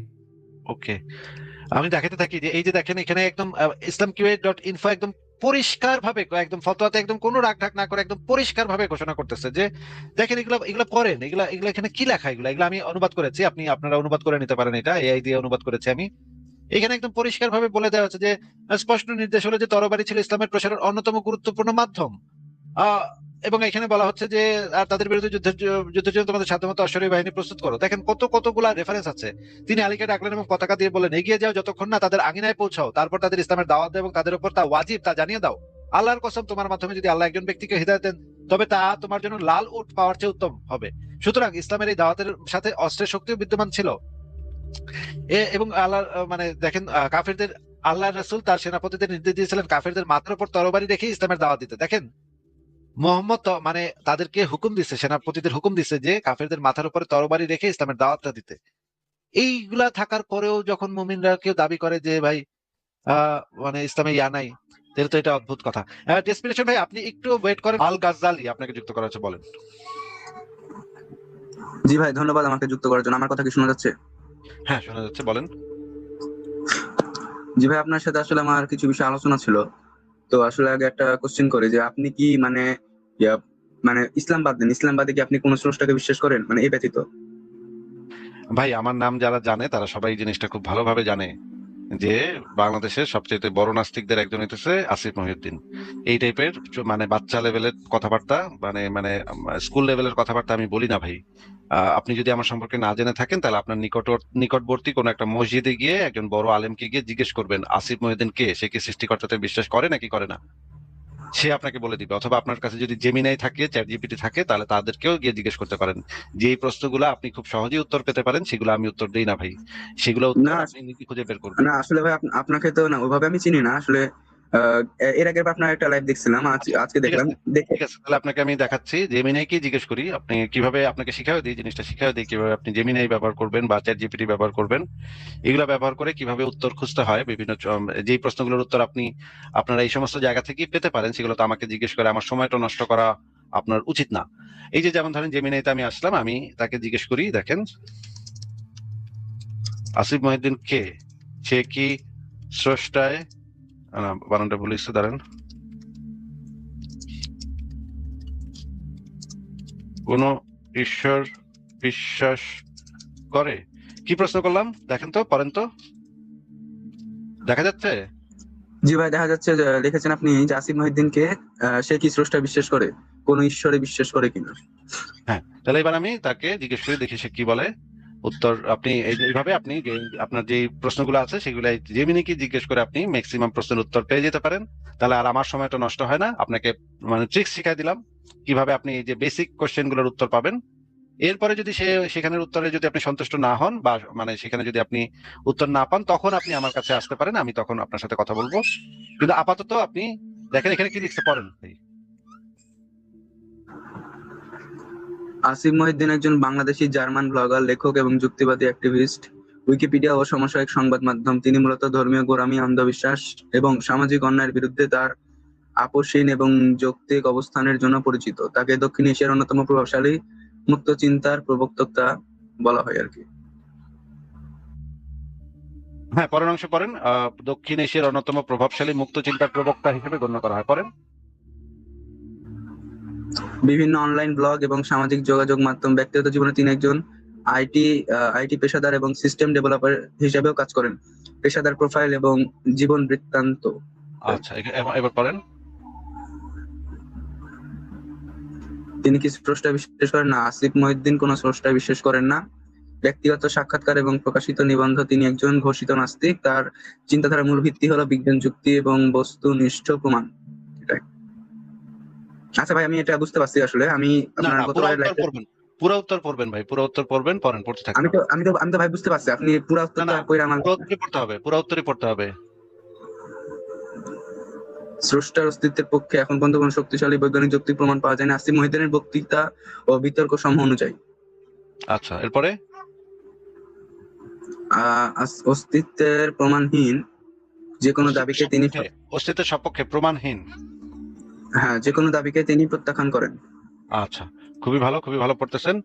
ওকে, আমি দেখাতে থাকি যে এই যে দেখেন এখানে একদম islamqa.info একদম পরিষ্কার ভাবে, একদম ফতোয়াতে একদম কোনো রাগ ঢাক না করে একদম পরিষ্কার ভাবে ঘোষণা করতেছে যে দেখেন এগুলা এগুলা পড়েন, এগুলা এগুলা এখানে কি লেখা, এগুলা এগুলা আমি অনুবাদ করেছি, আপনারা অনুবাদ করে নিতে পারেন, এটা এআই দিয়ে অনুবাদ করেছি আমি। এখানে একদম পরিষ্কার ভাবে বলে দেওয়া হচ্ছে যে স্পষ্ট নির্দেশ হলো যে তরবারি ছিল ইসলামের প্রসারের অন্যতম গুরুত্বপূর্ণ মাধ্যম। এবং এখানে বলা হচ্ছে যে তাদের বিরুদ্ধে যুদ্ধের জন্য তোমাদের সাধ্যমতো অশ্বরী বাহিনী প্রস্তুত করো। দেখেন কতগুলা রেফারেন্স আছে। তিনি আলীকে ডাকলেন এবং পতাকা দিয়ে বলেন এগিয়ে যাও, যতক্ষণ না তাদের আঙিনায় পৌঁছাও, তারপর তাদের ইসলামের দাওয়াত দাও এবং তাদের উপর তা ওয়াজিব তা জানিয়ে দাও। আল্লাহর কসম, তোমার মাধ্যমে যদি আল্লাহ একজন ব্যক্তিকে হিদায়াত দেন তবে তা তোমার জন্য লাল উট পাওয়ার চেয়ে উত্তম হবে। সুতরাং ইসলামের এই দাওয়াতের সাথে অস্ত্রের শক্তিও বিদ্যমান ছিল। এবং আল্লাহ মানে দেখেন কাফেরদের আল্লাহ রাসূল তার সেনাপতিদের নির্দেশ দিয়েছিলেন কাফেরদের মাথার উপর তরবারি রেখে ইসলামের দাওয়াত দিতে। দেখেন মোহাম্মদ মানে তাদেরকে হুকুম দিচ্ছে, সেনাপতিদের হুকুম দিচ্ছে যে কাফেরদের মাথার উপরে তরবারি রেখে ইসলামের দাওয়াতটা দিতে। এইগুলা থাকার পরেও যখন মুমিনরা কেউ দাবি করে যে ভাই মানে ইসলামে ইয়া নাই, তাহলে তো এটা অদ্ভুত কথা। ডেসপিরেশন ভাই আপনি একটু ওয়েট করেন, আল গাজ্জালি আপনাকে যুক্ত করা হচ্ছে, বলেন। জি ভাই, ধন্যবাদ আমাকে যুক্ত করার জন্য। আমার কথা কি শোনা যাচ্ছে? হ্যাঁ শোনা যাচ্ছে, বলেন। জি ভাই, আপনার সাথে আসলে আমার কিছু বিষয় আলোচনা ছিল। তো আসলে আগে একটা কোশ্চেন করি যে আপনি কি মানে মানে ইসলাম বাদ দেন, ইসলাম বাদে কি আপনি কোন স্রষ্টাকে বিশ্বাস করেন, মানে এই ব্যতীত? ভাই আমার নাম যারা জানে তারা সবাই জিনিসটা খুব ভালোভাবে জানে যে বাংলাদেশের সবচেয়ে বড় নাস্তিকদের একজন হইতেছে আসিফ মহিউদ্দিন। এই টাইপের মানে বাচ্চা লেভেলের কথাবার্তা, মানে মানে স্কুল লেভেলের কথাবার্তা আমি বলি না ভাই। আপনি যদি আমার সম্পর্কে না জেনে থাকেন তাহলে আপনার নিকটবর্তী কোনো একটা মসজিদে গিয়ে একজন বড় আলেমকে গিয়ে জিজ্ঞেস করবেন আসিফ মহিউদ্দিন কে, সে কি সৃষ্টিকর্তাতে বিশ্বাস করে নাকি করে না, সে আপনাকে বলে দিবে। অথবা আপনার কাছে যদি জেমিনাই থাকে, চ্যাট জিপিটি থাকে, তাহলে তাদেরকেও গিয়ে জিজ্ঞেস করতে পারেন। যে এই প্রশ্নগুলো আপনি খুব সহজেই উত্তর পেতে পারেন সেগুলো আমি উত্তর দেই না ভাই, সেগুলো উত্তর না আপনি নিজে খুঁজে বের করবেন। না আসলে ভাই আপনাকে তো না ওইভাবে আমি চিনি না আসলে। এর আগে আপনার একটা লাইভ দেখছিলাম, আজকে ঠিক দেখলাম। আছে, ঠিক আছে, তাহলে আপনাকে আমি দেখাচ্ছি জেমিনাইকে জিজ্ঞেস করি, আপনি কিভাবে, আপনাকে শিখাও দিই, জিনিসটা শিখাও দিই কিভাবে আপনি জেমিনাই ব্যবহার করবেন বা চ্যাট জিপিটি ব্যবহার করবেন। এগুলো ব্যবহার করে কিভাবে উত্তর খুঁজতে হয়, বিভিন্ন যেই প্রশ্নগুলোর উত্তর আপনারা এই সমস্ত জায়গা থেকেই পেতে পারেন, সেগুলো তো আমাকে জিজ্ঞেস করে আমার সময়টা নষ্ট করা আপনার উচিত না। এই যে যেমন ধরেন জেমিনাইতে আমি আসলাম, আমি তাকে জিজ্ঞেস করি, দেখেন আসিফ মহিউদ্দিন কে, সে কি স্রষ্টায় বানানটা ভুল লিখছে, দাঁড়ান। কোন ঈশ্বর বিশ্বাস করে? কি প্রশ্ন করলাম দেখেন তো, পড়েন তো, দেখা যাচ্ছে? জি ভাই, দেখা যাচ্ছে যে লিখেছেন আপনি যে আসিফ মহিউদ্দিনকে সে কি স্রষ্টা বিশ্বাস করে, কোন ঈশ্বরে বিশ্বাস করে কিনা। হ্যাঁ, তাহলে এবার আমি তাকে জিজ্ঞেস করে দেখি সে কি বলে। উত্তর আপনি এইভাবে আপনি আপনার যে প্রশ্নগুলো আছে সেগুলো জেমিনিকে জিজ্ঞেস করে আপনি ম্যাক্সিমাম প্রশ্নের উত্তর পেয়ে যেতে পারেন। তাহলে আর আমার সময়টা নষ্ট হয় না। আপনাকে মানে ট্রিক্স শিখাই দিলাম কিভাবে আপনি এই যে বেসিক কোশ্চেন গুলোর উত্তর পাবেন। এরপরে যদি সেখানের উত্তরে যদি আপনি সন্তুষ্ট না হন বা মানে সেখানে যদি আপনি উত্তর না পান, তখন আপনি আমার কাছে আসতে পারেন, আমি তখন আপনার সাথে কথা বলবো। কিন্তু আপাতত আপনি দেখেন এখানে কি লিখতে পারেন। আসিফ মহিউদ্দিন একজন বাংলাদেশী জার্মান ব্লগার, লেখক এবং যুক্তিবাদী অ্যাক্টিভিস্ট। উইকিপিডিয়া ও সমসাময়িক সংবাদ মাধ্যম। তিনি মূলত ধর্মীয় গোঁড়ামি, অন্ধবিশ্বাস এবং সামাজিক অন্যায়ের বিরুদ্ধে তার আপোষহীন এবং যৌক্তিক অবস্থানের জন্য পরিচিত। তাকে দক্ষিণ এশিয়ার অন্যতম প্রভাবশালী মুক্ত চিন্তার প্রবক্তা বলা হয় আর কি। হ্যাঁ, পরের অংশ পড়েন। দক্ষিণ এশিয়ার অন্যতম প্রভাবশালী মুক্ত চিন্তার প্রবক্তা হিসেবে গণ্য করা হয়। পড়েন। বিভিন্ন অনলাইন ব্লগ এবং সামাজিক যোগাযোগ মাধ্যম। ব্যক্তিগত জীবনে তিনি একজন আইটি পেশাদার এবং সিস্টেম ডেভেলপার হিসেবেও কাজ করেন। পেশাদার প্রোফাইল এবং জীবন বৃত্তান্ত। আচ্ছা, এবার পড়েন। তিনি কি স্রষ্টা বিশ্বাস করেন? না, আসিফ মহিউদ্দিন কোন স্রষ্টা বিশ্বাস করেন না। ব্যক্তিগত সাক্ষাৎকার এবং প্রকাশিত নিবন্ধ। তিনি একজন ঘোষিত নাস্তিক। তার চিন্তাধারার মূল ভিত্তি হলো বিজ্ঞান, যুক্তি এবং বস্তুনিষ্ঠ প্রমাণ। এটাই। আচ্ছা ভাই, আমি এটা বুঝতে পারছি। আসলে আমি না আপনার না, পুরো গতবারের উত্তর লাইফে পড়বেন, পুরো উত্তর পড়বেন ভাই, পুরো উত্তর পড়বেন, পড়েন, পড়তে থাকেন। আমি তো ভাই বুঝতে পারছি, আপনি পুরো না উত্তরটা না, কইরা আমার। পুরো উত্তরই পড়তে হবে, পুরো উত্তরই পড়তে হবে। স্রষ্টার অস্তিত্বের পক্ষে এখন পর্যন্ত কোনো শক্তিশালী বৈজ্ঞানিক যৌক্তিক প্রমাণ পাওয়া যায় না, আসিফ মহিউদ্দিনের বক্তৃতা ও বিতর্ক সমূহ অনুযায়ী। আচ্ছা, এরপরে অস্তিত্বের প্রমাণহীন যে কোনো দাবিকে তিনি অস্তিত্বের সপক্ষে প্রমাণহীন। যে কোনো দাবিকে তিনি প্রত্যাখ্যান করেন। আচ্ছা, খুবই ভালো, খুবই ভালো পড়তেছেন।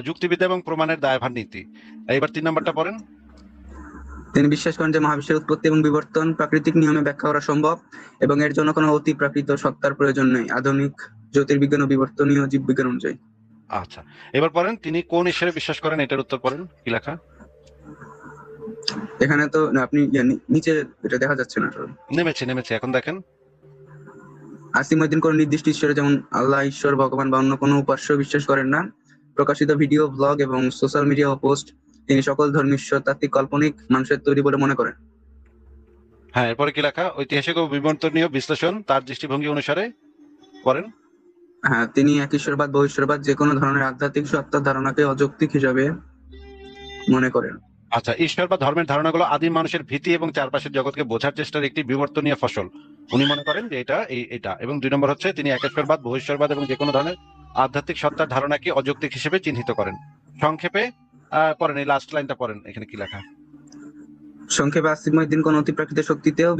যুক্তিবিদ্যা এবং প্রমাণের দায়ভার নীতি। এবার 3 নাম্বারটা পড়েন। তিনি বিশ্বাস করেন যে মহাবিশ্বের উৎপত্তি এবং বিবর্তন প্রাকৃতিক নিয়মে ব্যাখ্যা করা সম্ভব এবং এর জন্য কোনো অতি প্রাকৃত সত্তার প্রয়োজন নেই, আধুনিক জ্যোতির্বিজ্ঞান ও বিবর্তনীয় জীববিজ্ঞান অনুযায়ী। আচ্ছা, এবার পড়েন। তিনি কোন ঈশ্বরে বিশ্বাস করেন? এটার উত্তর পড়েন। কি লেখা? এখানে তো আপনি নিচে এটা দেখা যাচ্ছে না। নেমেছে, এখন দেখেন। আসিফ মহিউদ্দিন কোন নির্দিষ্ট ঈশ্বরে, যেমন আল্লাহ, ঈশ্বর, ভগবান বা অন্য কোনো উপাস্য বিশ্বাস করেন না। প্রকাশিত ভিডিও, ব্লগ এবং সোশ্যাল মিডিয়া পোস্ট তিনি সকল ধর্মীয় ঈশ্বর তাত্ত্বিক কাল্পনিক মানুষের তৈরি বলে মনে করেন। হ্যাঁ, এরপরে কি লেখা? ঐতিহাসিক ও বিবর্তনীয় বিশ্লেষণ তার দৃষ্টিভঙ্গি অনুসারে। পড়েন। তিনি এক ঈশ্বরবাদ, বহু ঈশ্বরবাদ, যে কোনো ধরনের আধ্যাত্মিক সত্তার ধারণাকে অযৌক্তিক হিসাবে মনে করেন। আচ্ছা, ঈশ্বর বা ধর্মের ধারণাগুলো আদিম মানুষের ভীতি এবং চারপাশের জগৎকে বোঝার চেষ্টার একটি বিবর্তনীয় ফসল। উনি মনে করেন যে এটা। এবং 2 নম্বর হচ্ছে তিনি একেশ্বরবাদ, বহু ঈশ্বরবাদ এবং যে কোনো ধরনের আধ্যাত্মিক সত্তার ধারণাকে অযৌক্তিক হিসেবে চিহ্নিত করেন। সংক্ষেপে পড়েন, এই লাস্ট লাইনটা পড়েন, এখানে কি লেখা? সংক্ষেপে, আসিফ মহিউদ্দিন কোন অতিপ্রাকৃত শক্তিতেও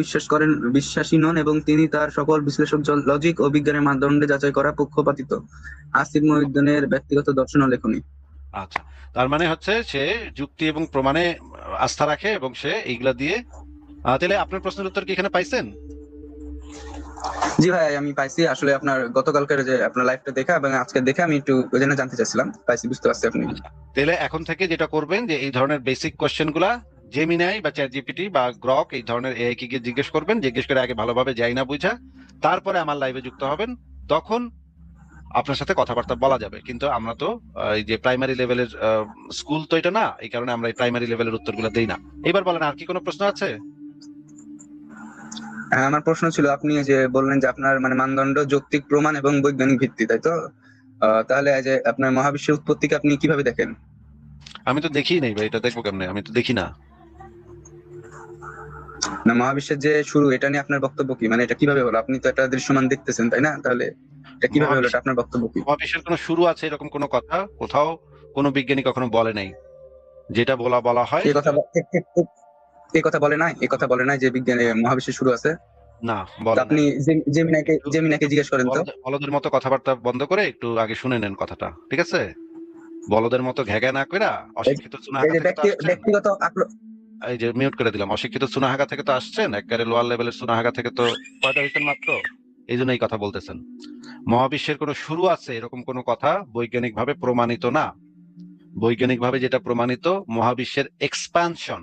বিশ্বাসী নন এবং তিনি তার সকল বিশ্লেষক লজিক ও বিজ্ঞানের মানদণ্ডে যাচাই করা পক্ষপাতিত। আসিফ মহিউদ্দিনের ব্যক্তিগত দর্শন ও লেখনী। আচ্ছা, তার মানে হচ্ছে সে যুক্তি এবং প্রমাণে আস্থা রাখে এবং সে এইগুলা দিয়ে তাহলে আপনার প্রশ্নের উত্তর কি এখানে পাইছেন? জি ভাই, আমি পাইছি। আসলে আপনার গতকালকের যে আপনার লাইভটা দেখা এবং আজকে দেখে আমি একটু ওই জন্য জানতে চাচ্ছিলাম। পাইছি, বুঝতে পারছি আপনি। তাহলে এখন থেকে যেটা করবেন যে এই ধরনের বেসিক কোশ্চেন গুলা জেমিনাই বা চ্যাট জিপিটি বা গ্রক এই ধরনের এআই কে গিয়ে জিজ্ঞেস করবেন, জিজ্ঞেস করে আগে ভালোভাবে যাই না বুঝা, তারপরে আমার লাইভে যুক্ত হবেন, তখন আপনার সাথে কথাবার্তা বলা যাবে। কিন্তু আমরা তো এই যে প্রাইমারি লেভেলের স্কুল তো এটা না, এই কারণে আমরা এই প্রাইমারি লেভেলের উত্তরগুলো দেই না। এবার বলেন, আর কি কোনো প্রশ্ন আছে? আমার প্রশ্ন ছিল, আপনি যে বললেন যে আপনার মানে মানদণ্ড যৌক্তিক প্রমাণ এবং বৈজ্ঞানিক ভিত্তি, তাই তো? তাহলে যে আপনার মহাবিশ্বের উৎপত্তিকে আপনি কিভাবে দেখেন? আমি তো দেখি নাই ভাই, এটা দেখবো কেমনে? আমি তো দেখি না। না, মহাবিশ্বের যে শুরু, এটা নিয়ে আপনার বক্তব্য কি? মানে এটা কিভাবে হলো? আপনি তো একটা দৃশ্যমান দেখতেছেন, তাই না? তাহলে এটা কিভাবে হলো, এটা আপনার বক্তব্য কি? মহাবিশ্বের কোনো শুরু আছে এরকম কোনো কথা কোথাও কোনো বিজ্ঞানী কখনো বলে নাই। যেটা বলা হয় এই কথা বলে নাই, এই কথা বলে নাই যে বিজ্ঞানে মহাবিশ্বের শুরু আছে। না, বলে আপনি জেমিনাকে জিজ্ঞেস করেন তো। বলদের মতো কথাবার্তা বন্ধ করে একটু আগে শুনে নেন কথাটা, ঠিক আছে? বলদের মতো ঘ্যাঘ্যা না কইরা, অশিক্ষিত চুনা এই যে হাঁকা থেকে তো আসছেন। এই যে মিউট করে দিলাম, অশিক্ষিত সুনাহাগা থেকে তো আসছেন, একেবারে লোয়ার লেভেলের সুনাহাগা থেকে তো পয়দা হয়েছেন মাত্র, এই জন্য এই কথা বলতেছেন। মহাবিশ্বের কোনো শুরু আছে এরকম কোনো কথা বৈজ্ঞানিকভাবে প্রমাণিত না। বৈজ্ঞানিকভাবে যেটা প্রমাণিত, মহাবিশ্বের এক্সপানশন,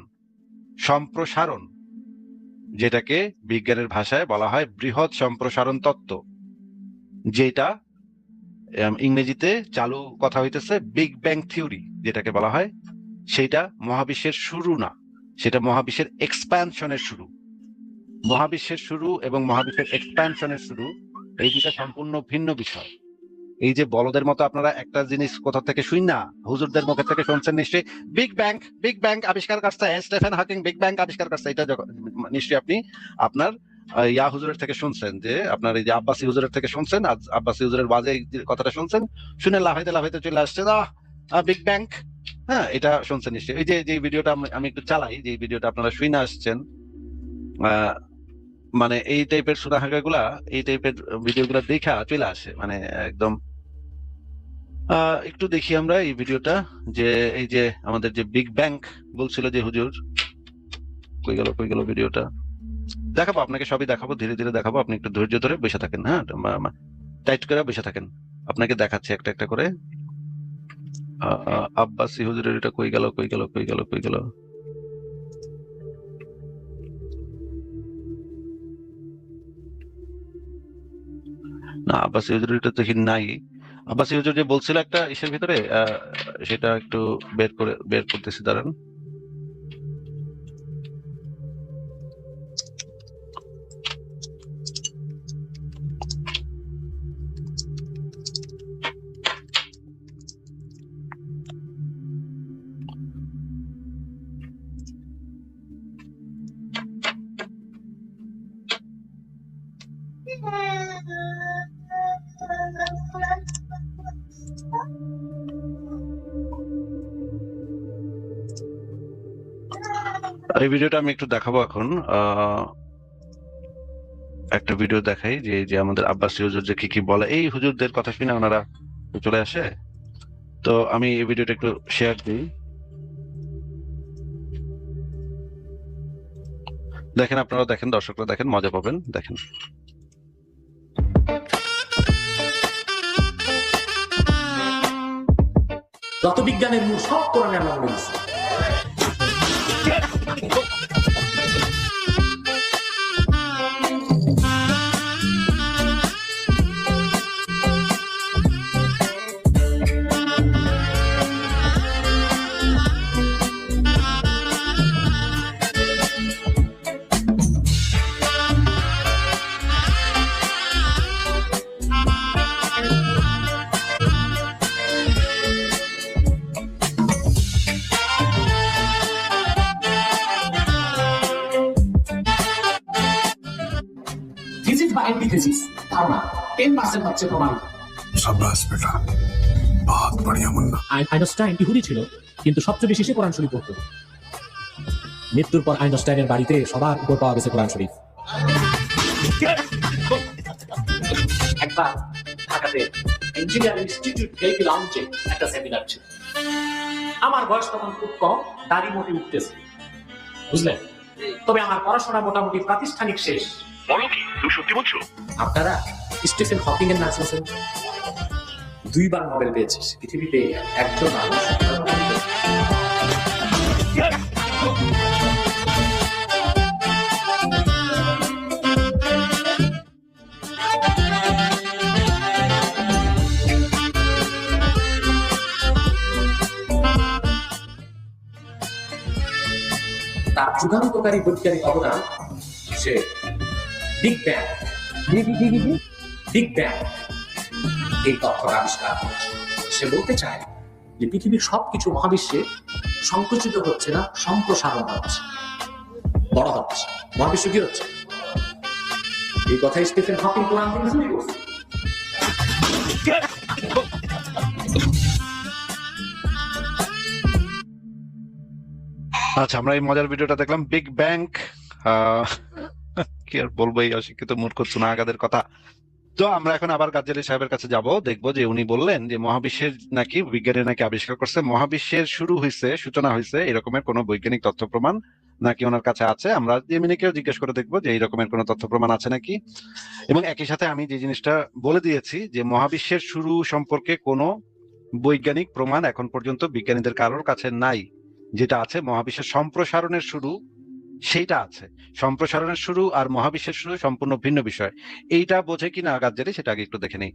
সম্প্রসারণ, যেটাকে বিজ্ঞানের ভাষায় বলা হয় বৃহৎ সম্প্রসারণ তত্ত্ব, যেটা ইংরেজিতে চালু কথা হইতেছে বিগ ব্যাং থিওরি, যেটাকে বলা হয়, সেটা মহাবিশ্বের শুরু না, সেটা মহাবিশ্বের এক্সপ্যানশনের শুরু। মহাবিশ্বের শুরু এবং মহাবিশ্বের এক্সপ্যানশনের শুরু এই দুটা সম্পূর্ণ ভিন্ন বিষয়। এই যে বলদের মতো আপনারা একটা জিনিস কোথা থেকে শুন না, হুজুরদের মুখে থেকে শুনছেন নিশ্চয়ই, বিগ ব্যাং আবিষ্কার করছে স্টিফেন হকিং, বিগ ব্যাং আবিষ্কার করছে, এটা নিশ্চয়ই আপনি আপনার ইয়া হুজুরের থেকে শুনছেন, যে আপনার এই যে আব্বাসী হুজুরের থেকে শুনছেন, আব্বাসী হুজুরের বাজে এই কথাটা শুনছেন, শুনে লাফাইতে চলে আসছে বিগ ব্যাং। হ্যাঁ, এটা শুনছেন নিশ্চয়ই। এই যে ভিডিওটা আমি একটু চালাই, যে ভিডিওটা আপনারা শুনে আসছেন, মানে এই টাইপের সুরাহাগা গুলা, এই টাইপের ভিডিও গুলা দেখা চলে আসে, মানে একদম। একটু দেখি আমরা এই ভিডিওটা, যে এই যে আমাদের যে বিগ ব্যাং বলছিল যে হুজুর, কই গেল ভিডিওটা, দেখাবো আপনাকে, সবই দেখাবো, ধীরে ধীরে দেখাবো, আপনি একটু ধৈর্য ধরে বসে থাকেন, হ্যাঁ, টাইট করে বসে থাকেন, আপনাকে দেখাচ্ছি একটা একটা করে। আব্বাসী হুজুরের এটা কই গেল। না, আব্বাসী হুজুরের এটা দেখি নাই। আব্বাসী হুজুর যে বলছিল একটা ইসের ভিতরে, সেটা একটু বের করতেছি, দাঁড়ান। এই ভিডিওটা আমি একটু দেখাবো এখন। একটা ভিডিও দেখাই, যে আমাদের আব্বাসী হুজুর যে কি বলে, এই হুজুরদের কথা শুনে ওনারা চলে আসে। তো আমি এই ভিডিওটা একটু শেয়ার দিই, দেখেন, আপনারা দেখেন, দর্শকরা দেখেন, মজা পাবেন, দেখেন। যত বিজ্ঞানের মূল সব কোরআনে আল্লাহ বলে দিয়েছে। থিসিস বা অ্যান্টিথিসিস ধারণা 10% হচ্ছে প্রমাণিত। शाबाश बेटा, बहुत बढ़िया मुन्ना। আইনস্টাইন ইহুদি ছিল, কিন্তু সবচেয়ে বেশি সে কোরআন শরীফ পড়ত। মৃত্যুর পর আইনস্টাইনের বাড়িতে সবার উপর পাওয়া গেছে কোরআন শরীফ। একবার ঢাকাতে ইঞ্জিনিয়ারিং ইনস্টিটিউট ভিআইপি লাউঞ্জে একটা সেমিনার ছিল। আমার বয়স তখন খুব কম, দাড়ি মোটি উঠতেছে, বুঝলেন? তবে আমার পড়াশোনা মোটামুটি প্রাতিষ্ঠানিক শেষ। বলো কি, তুমি সত্যি বলছো? আপনারা স্টিফেন হকিং এর নাম শুনছেন? 2 বার নোবেল পেয়েছে। পৃথিবীতে একজন মানুষ তার যুগান্তকারী বৈজ্ঞানিক অবদান, সে বিগ ব্যাং এই তথ্যটা আবিষ্কার করেছে। সে বলতে চায় যে পৃথিবীর সবকিছু মহাবিশ্বে সংকুচিত হচ্ছে না, সম্প্রসারণ হচ্ছে, বড় হচ্ছে। মহাবিশ্ব কি হচ্ছে? এই কথাই স্টিফেন হকিং কোরআন থেকে শুরু করছে। আচ্ছা, আমরা এই মজার ভিডিওটা দেখলাম, বিগ ব্যাং। কি আর বলবো এই অশিক্ষিত মূর্খ সুনাহাগাদের কথা। তো আমরা এখন আবার গাজ্জালি সাহেবের কাছে যাব, দেখবো যে উনি বললেন যে মহাবিশ্বের নাকি বিজ্ঞানী নাকি আবিষ্কার করছে, মহাবিশ্বের শুরু হয়েছে, সূচনা হয়েছে, এরকমের কোনো বৈজ্ঞানিক তথ্য প্রমাণ নাকি ওনার কাছে আছে। আমরা জেমিনিকেও জিজ্ঞেস করে দেখবো যে এইরকমের কোনো তথ্য প্রমাণ আছে নাকি। এবং একই সাথে আমি যে জিনিসটা বলে দিয়েছি যে মহাবিশ্বের শুরু সম্পর্কে কোনো বৈজ্ঞানিক প্রমাণ এখন পর্যন্ত বিজ্ঞানীদের কারোর কাছে নাই। যেটা আছে মহাবিশ্বের সম্প্রসারণের শুরু, সেইটা আছে। সম্প্রসারণের শুরু আর মহাবিশ্বের শুরু সম্পূর্ণ ভিন্ন বিষয়। এইটা বোঝে কিনা গাজ্জালি সেটা আগে একটু দেখে নেই।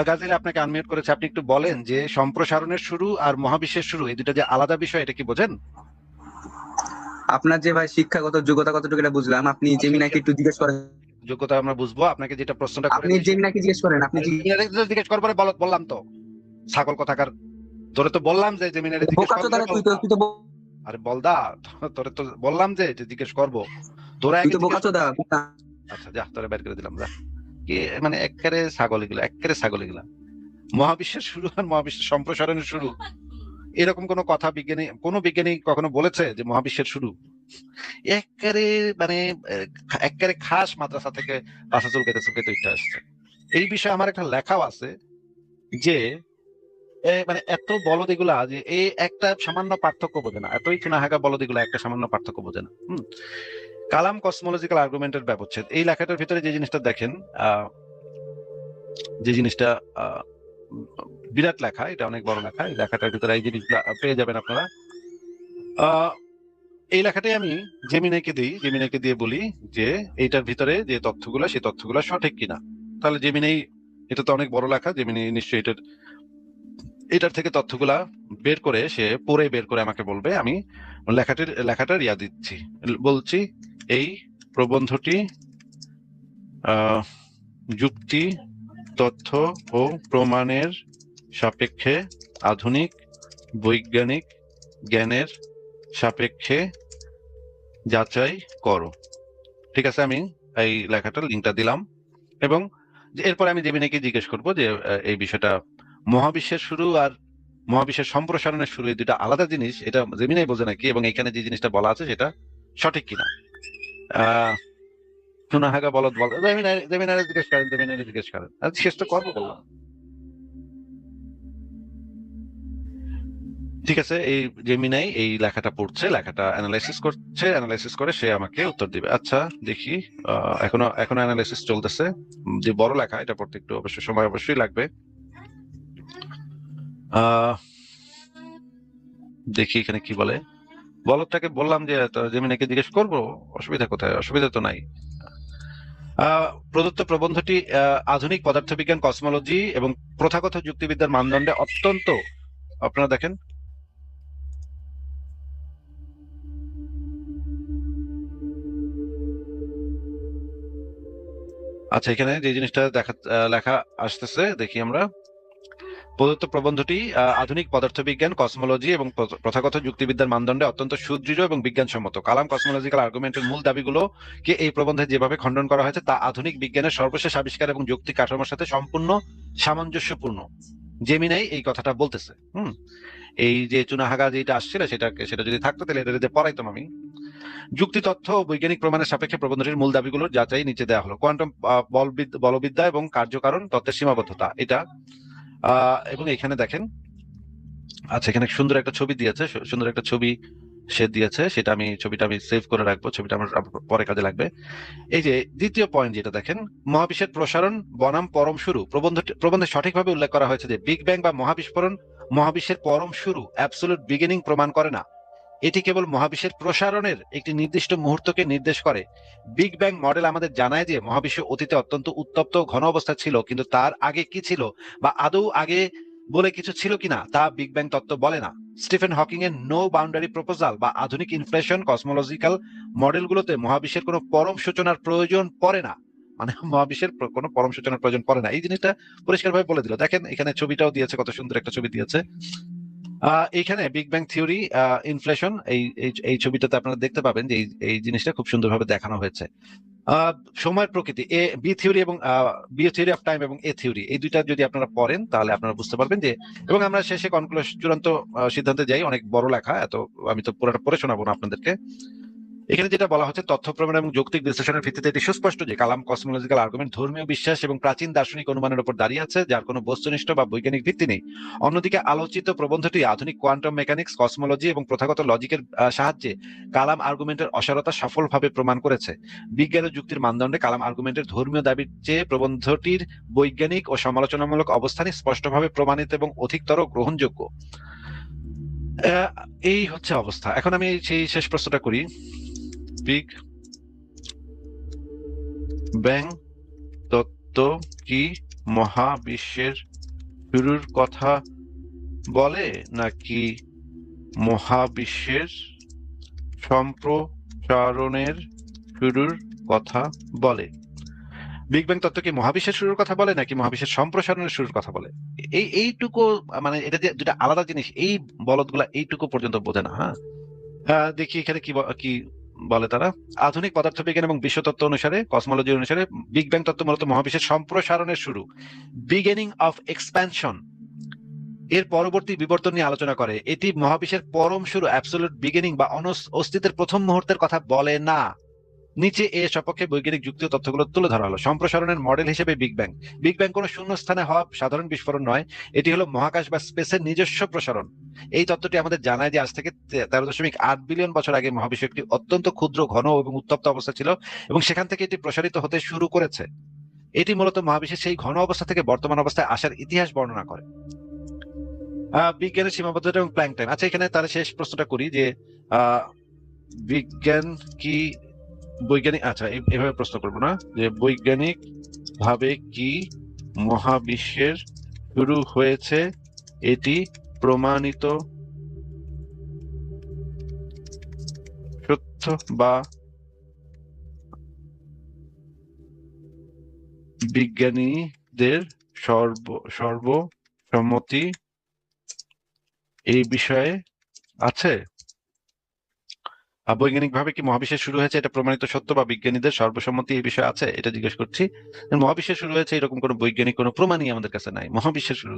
গাজ্জালি আপনাকে আনমিউট করেছে, আপনি একটু বলেন যে সম্প্রসারণের শুরু আর মহাবিশ্বের শুরু এই দুটো যে আলাদা বিষয়, এটা কি বোঝেন? আপনার যে ভাই শিক্ষাগত যোগ্যতা কতটুকু এটা বুঝলাম, আপনি জেমিনাকে একটু জিজ্ঞেস করেন। যোগ্যতা আমরা বুঝবো, আপনাকে যেটা প্রশ্নটা আপনি জেমিনাকে জিজ্ঞেস করেন, আপনি জিজ্ঞেস করবো, বললাম তো ছাগল কথাকার, তোরে তো বললাম যে জেমিনারে জিজ্ঞেস বোকাচোদা, তুই তো আরে বলদা, তোরে তো বললাম যে জিজ্ঞেস করবো, তোরা তুই তো বোকাচোদা। আচ্ছা যা, তোরা বের করে দিলাম যা। কি মানে একেবারে ছাগল এগুলা, একেবারে ছাগল এগুলা। মহাবিশ্বের শুরু আর মহাবিশ্বের সম্প্রসারণের শুরু, এরকম কোন কথা কোনো বিজ্ঞানী কখনো বলেছে যে মহাবিশ্বের শুরু? একেবারে মানে একেবারে খাস মাদ্রাসা থেকে বাসা চুলকাইতে চুলকাইতে উঠে আসছে। এই বিষয়ে আমার একটা লেখাও আছে যে মানে এত বলদ এগুলা যে এই একটা সামান্য পার্থক্য বোঝে না, এতই চুনাহাগা বলদ এগুলা একটা সামান্য পার্থক্য বোঝে না। কালাম কসমোলজিক্যাল আর্গুমেন্টের ব্যবচ্ছেদ, এই লেখাটার ভিতরে যে জিনিসটা দেখেন, যে জিনিসটা বিরাট লেখা, এটা অনেক বড় লেখা, এই লেখাটার ভিতরে এই জিনিসটা পেয়ে যাবেন আপনারা। এই লেখাটাই আমি জেমিনাইকে দিয়ে বলি যে এইটার ভিতরে যে তথ্যগুলো, সেই তথ্যগুলো সঠিক কিনা। তাহলে জেমিনাই, এটা তো অনেক বড় লেখা, জেমিনি নিশ্চয়ই এটার থেকে তথ্যগুলা বের করে, সে পড়ে বের করে আমাকে বলবে। আমি লেখাটার ইয়া দিচ্ছি, বলছি এই প্রবন্ধটি যুক্তি, তথ্য ও প্রমাণের সাপেক্ষে আধুনিক বৈজ্ঞানিক জ্ঞানের সাপেক্ষে যাচাই করো। ঠিক আছে, আমি এই লেখাটার লিঙ্কটা দিলাম এবং এরপর আমি জেমিনিকে জিজ্ঞেস করবো যে এই বিষয়টা মহাবিশ্বের শুরু আর মহাবিশ্বের সম্প্রসারণের শুরু এই দুটা আলাদা জিনিস, এটা জেমিনাই বোঝে নাকি, এবং এখানে যে জিনিসটা বলা আছে সেটা সঠিক কিনা। সুনাহাগা বলদ বল, জেমিনারে জিজ্ঞেস করেন, শেষ তো করবো বললাম। ঠিক আছে, এই জেমিনাই এই লেখাটা পড়ছে, লেখাটা অ্যানালাইসিস করছে, অ্যানালাইসিস করে সে আমাকে উত্তর দিবে। আচ্ছা দেখি, এখনো অ্যানালাইসিস চলতেছে। যে বড় লেখা, এটা পড়তে একটু অবশ্যই সময় অবশ্যই লাগবে। দেখি এখানে কি বলে। বলদটাকে বললাম যে জেমিনাকে জিজ্ঞেস করবো, অসুবিধা কোথায়? অসুবিধা তো নাই। প্রদত্ত প্রবন্ধটি আধুনিক পদার্থবিজ্ঞান, কসমোলজি এবং প্রথাগত যুক্তিবিদ্যার মানদণ্ডে অত্যন্ত, আপনারা দেখেন, আচ্ছা এখানে যে জিনিসটা লেখা আসতেছে দেখি আমরা। প্রদত্ত প্রবন্ধটি আধুনিক পদার্থবিজ্ঞান, কসমোলজি এবং প্রথাগত যুক্তিবিদ্যার মানদণ্ডে অত্যন্ত সুদৃঢ় এবং বিজ্ঞানসম্মত। কালাম কসমোলজিক্যাল আর্গুমেন্টের মূল দাবিগুলোকে এই প্রবন্ধে যেভাবে খণ্ডন করা হয়েছে তা আধুনিক বিজ্ঞানের সর্বশেষ আবিষ্কার এবং যৌক্তিক কাঠামোর সাথে সম্পূর্ণ সামঞ্জস্যপূর্ণ। জেমিনাই এই কথাটা বলতেছে। এই যে চুনাহাগা যেটা আসছিল সেটা যদি থাকতো তাহলে এটা পড়াইতাম আমি। যুক্তি, তথ্য ও বৈজ্ঞানিক প্রমাণের সাপেক্ষে প্রবন্ধটির মূল দাবিগুলোর যাচাই নিচে দেওয়া হলো। কোয়ান্টাম বলবিদ্যা এবং কার্যকারণ তত্ত্বের সীমাবদ্ধতা, এটা এবং এখানে দেখেন, আচ্ছা এখানে সুন্দর একটা ছবি দিয়েছে, সুন্দর একটা ছবি সে দিয়েছে, ছবিটা আমি সেভ করে রাখবো, ছবিটা আমার পরে কাজে লাগবে। এই যে দ্বিতীয় পয়েন্ট যেটা দেখেন, মহাবিশ্বের প্রসারণ বনাম পরম শুরু, প্রবন্ধে সঠিকভাবে উল্লেখ করা হয়েছে যে বিগ ব্যাং বা মহাবিস্ফোরণ মহাবিশ্বের পরম শুরু, অ্যাবসলিউট বিগিনিং প্রমাণ করে না। এটি কেবল মহাবিশ্বের প্রসারণের একটি নির্দিষ্ট মুহূর্তকে নির্দেশ করে। বিগ ব্যাং মডেল আমাদের জানায় যে মহাবিশ্ব অতীতে অত্যন্ত উত্তপ্ত ঘন অবস্থা ছিল, কিন্তু তার আগে কি ছিল বা আদৌ আগে বলে কিছু ছিল কিনা তা বিগ ব্যাং তত্ত্ব বলে না। স্টিফেন হকিং এর নো বাউন্ডারি প্রপোজাল বা আধুনিক ইনফ্লেশন কসমোলজিক্যাল মডেলগুলোতে মহাবিশ্বের কোনো পরম সূচনার প্রয়োজন পড়ে না, মানে মহাবিশ্বের কোনো পরম সূচনার প্রয়োজন পড়ে না। এই জিনিসটা পরিষ্কারভাবে বলে দিল। দেখেন এখানে ছবিটাও দিয়েছে, কত সুন্দর একটা ছবি দিয়েছে। এখানে বিগ ব্যাং থিওরি, ইনফ্লেশন, এই ছবিটাতে আপনারা দেখতে পাবেন যে এই জিনিসটা খুব সুন্দরভাবে দেখানো হয়েছে। সময়ের প্রকৃতি, বি থিওরি এবং বি থিওরি অফ টাইম এবং এ থিওরি, এই দুইটা যদি আপনারা পড়েন তাহলে আপনারা বুঝতে পারবেন যে, এবং আমরা শেষে চূড়ান্ত সিদ্ধান্তে যাই। অনেক বড় লেখা, এত আমি তো পুরোটা পড়ে শোনাবো না আপনাদেরকে। এখানে যেটা বলা হচ্ছে, তথ্য প্রমাণ এবং যৌক্তিক বিশ্লেষণের ভিত্তিতে এটি সুস্পষ্ট যে কালাম কসমোলজিক্যাল আর্গুমেন্ট ধর্মীয় বিশ্বাস এবং প্রাচীন দার্শনিক অনুমানের উপর দাঁড়িয়ে আছে, যার কোনো বস্তুনিষ্ঠ বা বৈজ্ঞানিক ভিত্তি নেই। অন্যদিকে আলোচিত প্রবন্ধটি আধুনিক কোয়ান্টাম মেকানিক্স, কসমোলজি এবং প্রথাগত লজিকের সাহায্যে কালাম আর্গুমেন্টের অসারতা সফলভাবে প্রমাণ করেছে। বিজ্ঞান ও যুক্তির মানদণ্ডে কালাম আর্গুমেন্টের ধর্মীয় দাবির চেয়ে প্রবন্ধটির বৈজ্ঞানিক ও সমালোচনামূলক অবস্থানই স্পষ্টভাবে প্রমাণিত এবং অধিকতর গ্রহণযোগ্য। এই হচ্ছে অবস্থা। এখন আমি সেই শেষ প্রশ্নটা করি। বিগ ব্যাং তত্ত্ব কি মহাবিশ্বের শুরুর কথা বলে নাকি মহাবিশ্বের সম্প্রসারণের শুরুর কথা বলে? বিগ ব্যাং তত্ত্ব কি মহাবিশ্বের শুরুর কথা বলে নাকি মহাবিশ্বের সম্প্রসারণের শুরুর কথা বলে? এইটুকু, মানে এটা যে দুটা আলাদা জিনিস, এই বলদগুলা এইটুকু পর্যন্ত বোঝে না। হ্যাঁ, দেখি এখানে কি বলে তারা। আধুনিক পদার্থবিজ্ঞান এবং বিশ্বতত্ত্ব অনুসারে, কসমোলজি অনুসারে বিগ ব্যাং তত্ত্ব মূলত মহাবিশ্বের সম্প্রসারণের শুরু, বিগিনিং অফ এক্সপ্যানশন, এর পরবর্তী বিবর্তন নিয়ে আলোচনা করে। এটি মহাবিশ্বের পরম শুরু, অ্যাবসলিউট বিগিনিং বা অস্তিত্বের প্রথম মুহূর্তের কথা বলে না। নিচে এর সপক্ষে বৈজ্ঞানিক যুক্তি ও তথ্যগুলো তুলে ধরা হলো। সম্প্রসারণের মডেল হিসেবে বিগ ব্যাং। বিগ ব্যাং কোনো শূন্য স্থানে হওয়া সাধারণ বিস্ফোরণ নয়, এটি হলো মহাকাশ বা স্পেসের নিজস্ব প্রসারণ। এই তত্ত্বটি আমাদের জানায় যে আজ থেকে 13.8 বিলিয়ন বছর আগে মহাবিশ্ব একটি অত্যন্ত ক্ষুদ্র, ঘন এবং উত্তপ্ত অবস্থা ছিল এবং সেখান থেকে এটি প্রসারিত হতে শুরু করেছে। এটি মূলত মহাবিশ্বের সেই ঘন অবস্থা থেকে বর্তমান অবস্থায় আসার ইতিহাস বর্ণনা করে। বিজ্ঞানের সীমাবদ্ধতা এবং প্ল্যাঙ্ক টাইম। আচ্ছা, এখানে তার শেষ প্রশ্নটা করি যে বিজ্ঞান কি বৈজ্ঞানিক, আচ্ছা এভাবে প্রশ্ন করবো না, যে বৈজ্ঞানিক ভাবে কি মহাবিশ্বের শুরু হয়েছে এটি প্রমাণিত সত্য বা বিজ্ঞানীদের সর্বসম্মতি এই বিষয়ে আছে? বৈজ্ঞানিক ভাবে কি মহাবিশ্বের শুরু হয়েছে এটা প্রমাণিত সত্য বা বিজ্ঞানীদের সর্বসম্মতি এই বিষয়ে আছে, এটা জিজ্ঞেস করছি। মহাবিশ্বের শুরু হয়েছে এরকম কোনো বৈজ্ঞানিক কোনো প্রমাণই আমাদের কাছে নাই। মহাবিশ্বের শুরু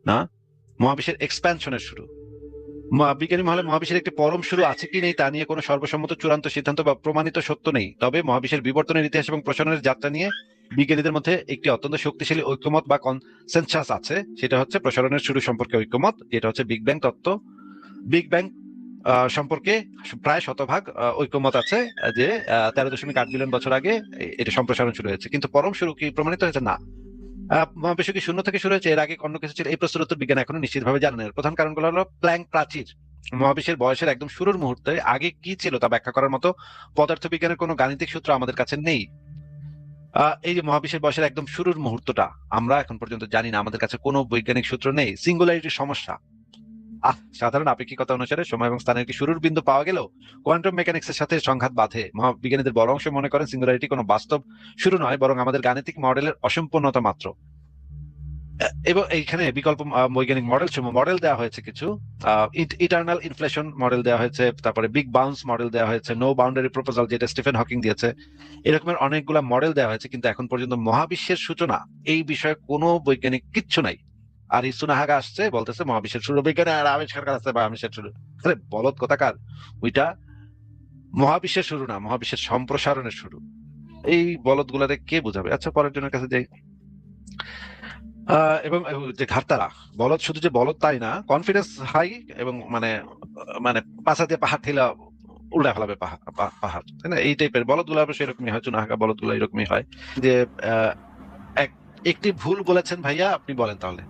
না, মহাবিশ্বের এক্সপ্যানশনের শুরু। বিজ্ঞানী মহলে মহাবিশ্বের একটি পরম শুরু আছে কি নেই তা নিয়ে কোনো সর্বসম্মত চূড়ান্ত সিদ্ধান্ত বা প্রমাণিত সত্য নেই। তবে মহাবিশ্বের বিবর্তনের ইতিহাস এবং প্রসারণের যাত্রা নিয়ে বিজ্ঞানীদের মধ্যে একটি অত্যন্ত শক্তিশালী ঐক্যমত বা কনসেনসাস আছে। সেটা হচ্ছে প্রসারণের শুরু সম্পর্কে ঐক্যমত, যেটা হচ্ছে বিগ ব্যাং তত্ত্ব। বিগ ব্যাং সম্পর্কে প্রায় শতভাগ ঐক্যমত আছে যে 13.8 বিলিয়ন বছর আগে এটা সম্প্রসারণ শুরু হয়েছে। কিন্তু পরম শুরু কি প্রমাণিত হয়েছে? না। মহাবিশ্ব কি শূন্য থেকে শুরু হয়েছে, এর আগে অন্য কিছু ছিল? এই প্রশ্নের উত্তর বিজ্ঞান এখনো নিশ্চিতভাবে জানে না। প্রধান কারণগুলো হলো প্ল্যাঙ্ক প্রাচীর, মহাবিশ্বের বয়সের একদম শুরুর মুহূর্তে আগে কি ছিল তা ব্যাখ্যা করার মতো পদার্থবিজ্ঞানের কোনো গাণিতিক সূত্র আমাদের কাছে নেই। এই যে মহাবিশ্বের বয়সের একদম শুরুর মুহূর্তটা আমরা এখন পর্যন্ত জানি না, আমাদের কাছে কোনো বৈজ্ঞানিক সূত্র নেই। সিঙ্গুলারিটির সমস্যা। সাধারণ আপেক্ষিকতা অনুসারে সময় এবং স্থানের কি শুরুর বিন্দু পাওয়া গেল কোয়ান্টাম মেকানিক্সের সাথে সংঘাত বাধে। বিজ্ঞানীদের বড় অংশ মনে করেন সিঙ্গুলারিটি কোনো বাস্তব শুরু নয়, বরং আমাদের গাণিতিক মডেলের অসম্পূর্ণতা মাত্র। এবং এইখানে বিকল্প বৈজ্ঞানিক মডেল দেওয়া হয়েছে কিছু। ইটারনাল ইনফ্লেশন মডেল দেওয়া হয়েছে, তারপরে বিগ বাউন্স মডেল দেওয়া হয়েছে, নো বাউন্ডারি প্রপোজাল যেটা স্টিফেন হকিং দিয়েছে, এরকমের অনেকগুলা মডেল দেওয়া হয়েছে। কিন্তু এখন পর্যন্ত মহাবিশ্বের সূচনা এই বিষয়ে কোনো বৈজ্ঞানিক কিচ্ছু নাই। আর ইসুনাহাগা আসছে বলতেছে মহাবিশ্বের শুরু বিজ্ঞানে আর আবিষ্কার আছে মহাবিশ্বের শুরু। আরে বলদ কথাকার, ওইটা মহাবিশ্বের শুরু না, মহাবিশ্বের সম্প্রসারণের শুরু। এই বলদ গুলারে কে বুঝাবে? আচ্ছা, পরের জনের কাছে যাই। এবং যে ঘাটতারা বলদ, শুধু যে বলদ তাই না, কনফিডেন্স হাই এবং মানে মানে পাশা দিয়ে পাহাড় ঠেলা উল্টা ফেলাবে পাহাড়, তাই না? এই টাইপের বলদ গুলা অবশ্যই এরকমই হয়, চুনাহাগা বলদ গুলা এরকমই হয়। যে একটি ভুল বলেছেন ভাইয়া, আপনি বলেন তাহলে।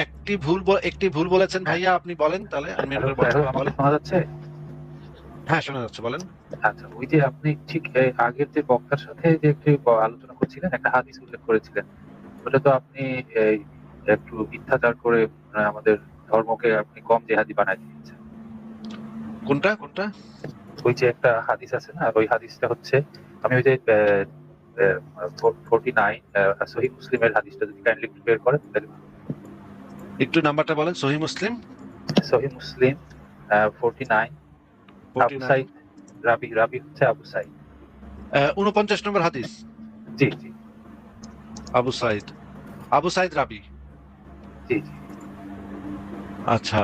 একটি ভুল বলেছেন ভাইয়া, আপনি বলেন তাহলে। শোনা যাচ্ছে? হ্যাঁ, শোনা যাচ্ছে, বলেন। আচ্ছা, ওই যে আপনি ঠিক আগের যে বক্তার সাথে যে একটি আলোচনা করছিলেন, একটা হাদিস উল্লেখ করেছিলেন, ওটা তো আপনি একটু মিথ্যাচার করে আমাদের ধর্মকে আপনি কম জেহাদি বানাই দিয়েছেন। কোনটা? ওই যে একটা হাদিস আছে না, ওই হাদিসটা হচ্ছে, আমি ওই যে 49 সহিহ মুসলিমের হাদিসটা যদি কাইন্ডলি বের করেন তাহলে একটু নাম্বারটা বলেন। সহিহ মুসলিম 49 আবু সাইদ রাবি হচ্ছে আবু সাইদ, 49 নম্বর হাদিস। জি। আবু সাইদ রাবি। জি। আচ্ছা,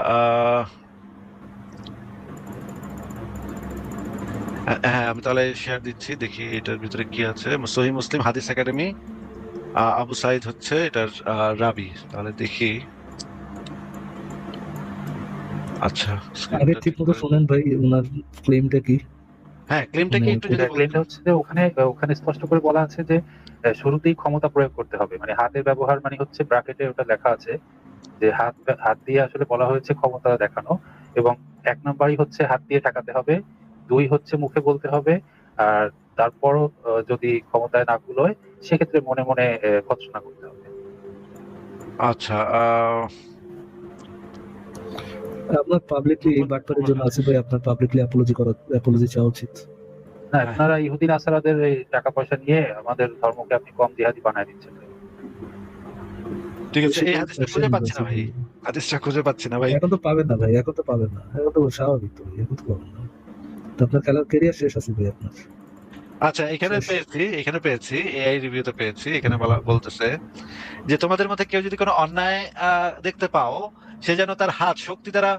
হ্যাঁ, আমি তাহলে শেয়ার দিচ্ছি, দেখি এটার ভিতরে কি আছে। সহিহ মুসলিম হাদিস একাডেমি, আবু সাইদ হচ্ছে এটার রাবি। তাহলে দেখি। আচ্ছা, আগে স্ক্রিনটা ঠিক মতো শোনেন ভাই, ওনার ক্লেমটা কি? হ্যাঁ, ক্লেমটা কি একটু যদি বলতেন। ক্লেমটা হচ্ছে যে ওখানে স্পষ্ট করে বলা আছে যে শুরুতেই ক্ষমতা প্রয়োগ করতে হবে, মানে হাতের ব্যবহার, মানে হচ্ছে ব্র্যাকেটে ওটা লেখা আছে যে হাত দিয়ে আসলে বলা হয়েছে ক্ষমতা দেখানো, এবং 1 নাম্বারই হচ্ছে হাত দিয়ে ঠেকাতে হবে, 2 হচ্ছে মুখে বলতে হবে, আর তারপরও যদি ক্ষমতায় না কুলোয় সেক্ষেত্রে মনে মনে ভৎসনা করতে হবে। আচ্ছা, আপনার পাবলিকলি এই বাটপারের জন্য আসিফ ভাই, আপনার পাবলিকলি অ্যাপোলজি চাওয়া উচিত। না, আপনারা ইহুদি নাসারাদের এই টাকা পয়সা নিয়ে আমাদের ধর্মকে আপনি কম জিহাদি বানায় দিচ্ছেন। ঠিক আছে, এই হাদিসটা খুঁজে পাচ্ছি না ভাই, হাদিসটা খুঁজে পাচ্ছি না ভাই। এখন তো পাবেন না ভাই, এখন তো পাবেন না, এখন তো স্বাভাবিক তো ভাই, এখন তো পাবেন না। তো আপনার খেলার ক্যারিয়ার শেষ আছে ভাই আপনার। আচ্ছা, এখানে পেয়েছি এআই রিভিউতে পেয়েছি। এখানে বলতেছে যে তোমাদের মধ্যে কেউ যদি কোনো অন্যায় দেখতে পাও, সে যেন তার হাত শক্তি দ্বারা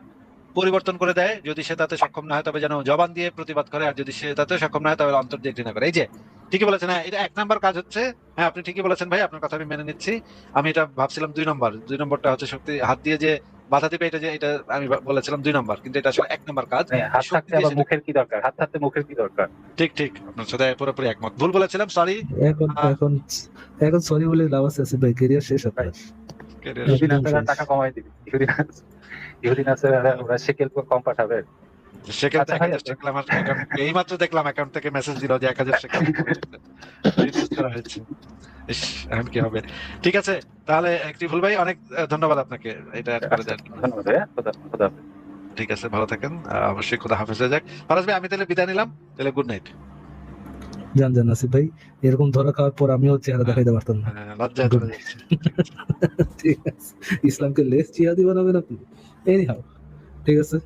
পরিবর্তন করে দেয়, যদি সে তাতে সক্ষম না হয় তবে যেন জবান দিয়ে প্রতিবাদ করে, আর যদি সে তাতে সক্ষম না হয় তবে অন্তর দিয়ে ঘৃণা করে। এই যে ঠিকই বলেছেন, হ্যাঁ, এটা 1 নাম্বার কাজ হচ্ছে। হ্যাঁ, আপনি ঠিকই বলেছেন ভাই, আপনার কথা আমি মেনে নিচ্ছি। আমি এটা ভাবছিলাম 2 নম্বরটা হচ্ছে শক্তি, হাত দিয়ে যে বাধা দিবে, এটা আমি বলেছিলাম 2 নম্বর, কিন্তু এটা আসলে 1 নম্বর কাজ। মানে হাত থাকতে আবার মুখের কি দরকার? হাত থাকতে মুখের কি দরকার? ঠিক, আপনার সাথে পুরোপুরি একমত। ভুল বলেছিলাম, সরি। এখন এখন এখন সরি বলে লাভ আছে আসিফ ভাই, ক্যারিয়ার শেষ আপনার। ইহুদি নাসারা টাকা কমাই দিবে, ইহুদি নাসারা ওরা শেকেল কম পাঠাবে। সেখান আচ্ছা থেকে ভাই, দেখলাম আমার অ্যাকাউন্ট, এইমাত্র দেখলাম অ্যাকাউন্ট থেকে মেসেজ দিল যে 1000 সেকেল রিলিজ করা হয়েছে। ইস, এখন কি হবে? ঠিক আছে, তাহলে একটিভুল ভাই অনেক ধন্যবাদ আপনাকে এটা অ্যাড করে দেওয়ার জন্য। ধন্যবাদ ভাইয়া, খোদা হাফেজ। ঠিক আছে, ভালো থাকেন। অবশ্যই খোদা হাফেজ হয়ে যাক। ফারাজ ভাই, আমি তাহলে বিদায় নিলাম, তাহলে গুড নাইট। জান আসিফ ভাই, এরকম ধরা খাওয়ার পর আমিও চেহারা দেখাইতে পারতাম না। লজ্জা চলে যাচ্ছে। ঠিক আছে, ইসলামকে লেস জিহাদি বানাবেন আপনি? এনিহাউ, ঠিক আছে।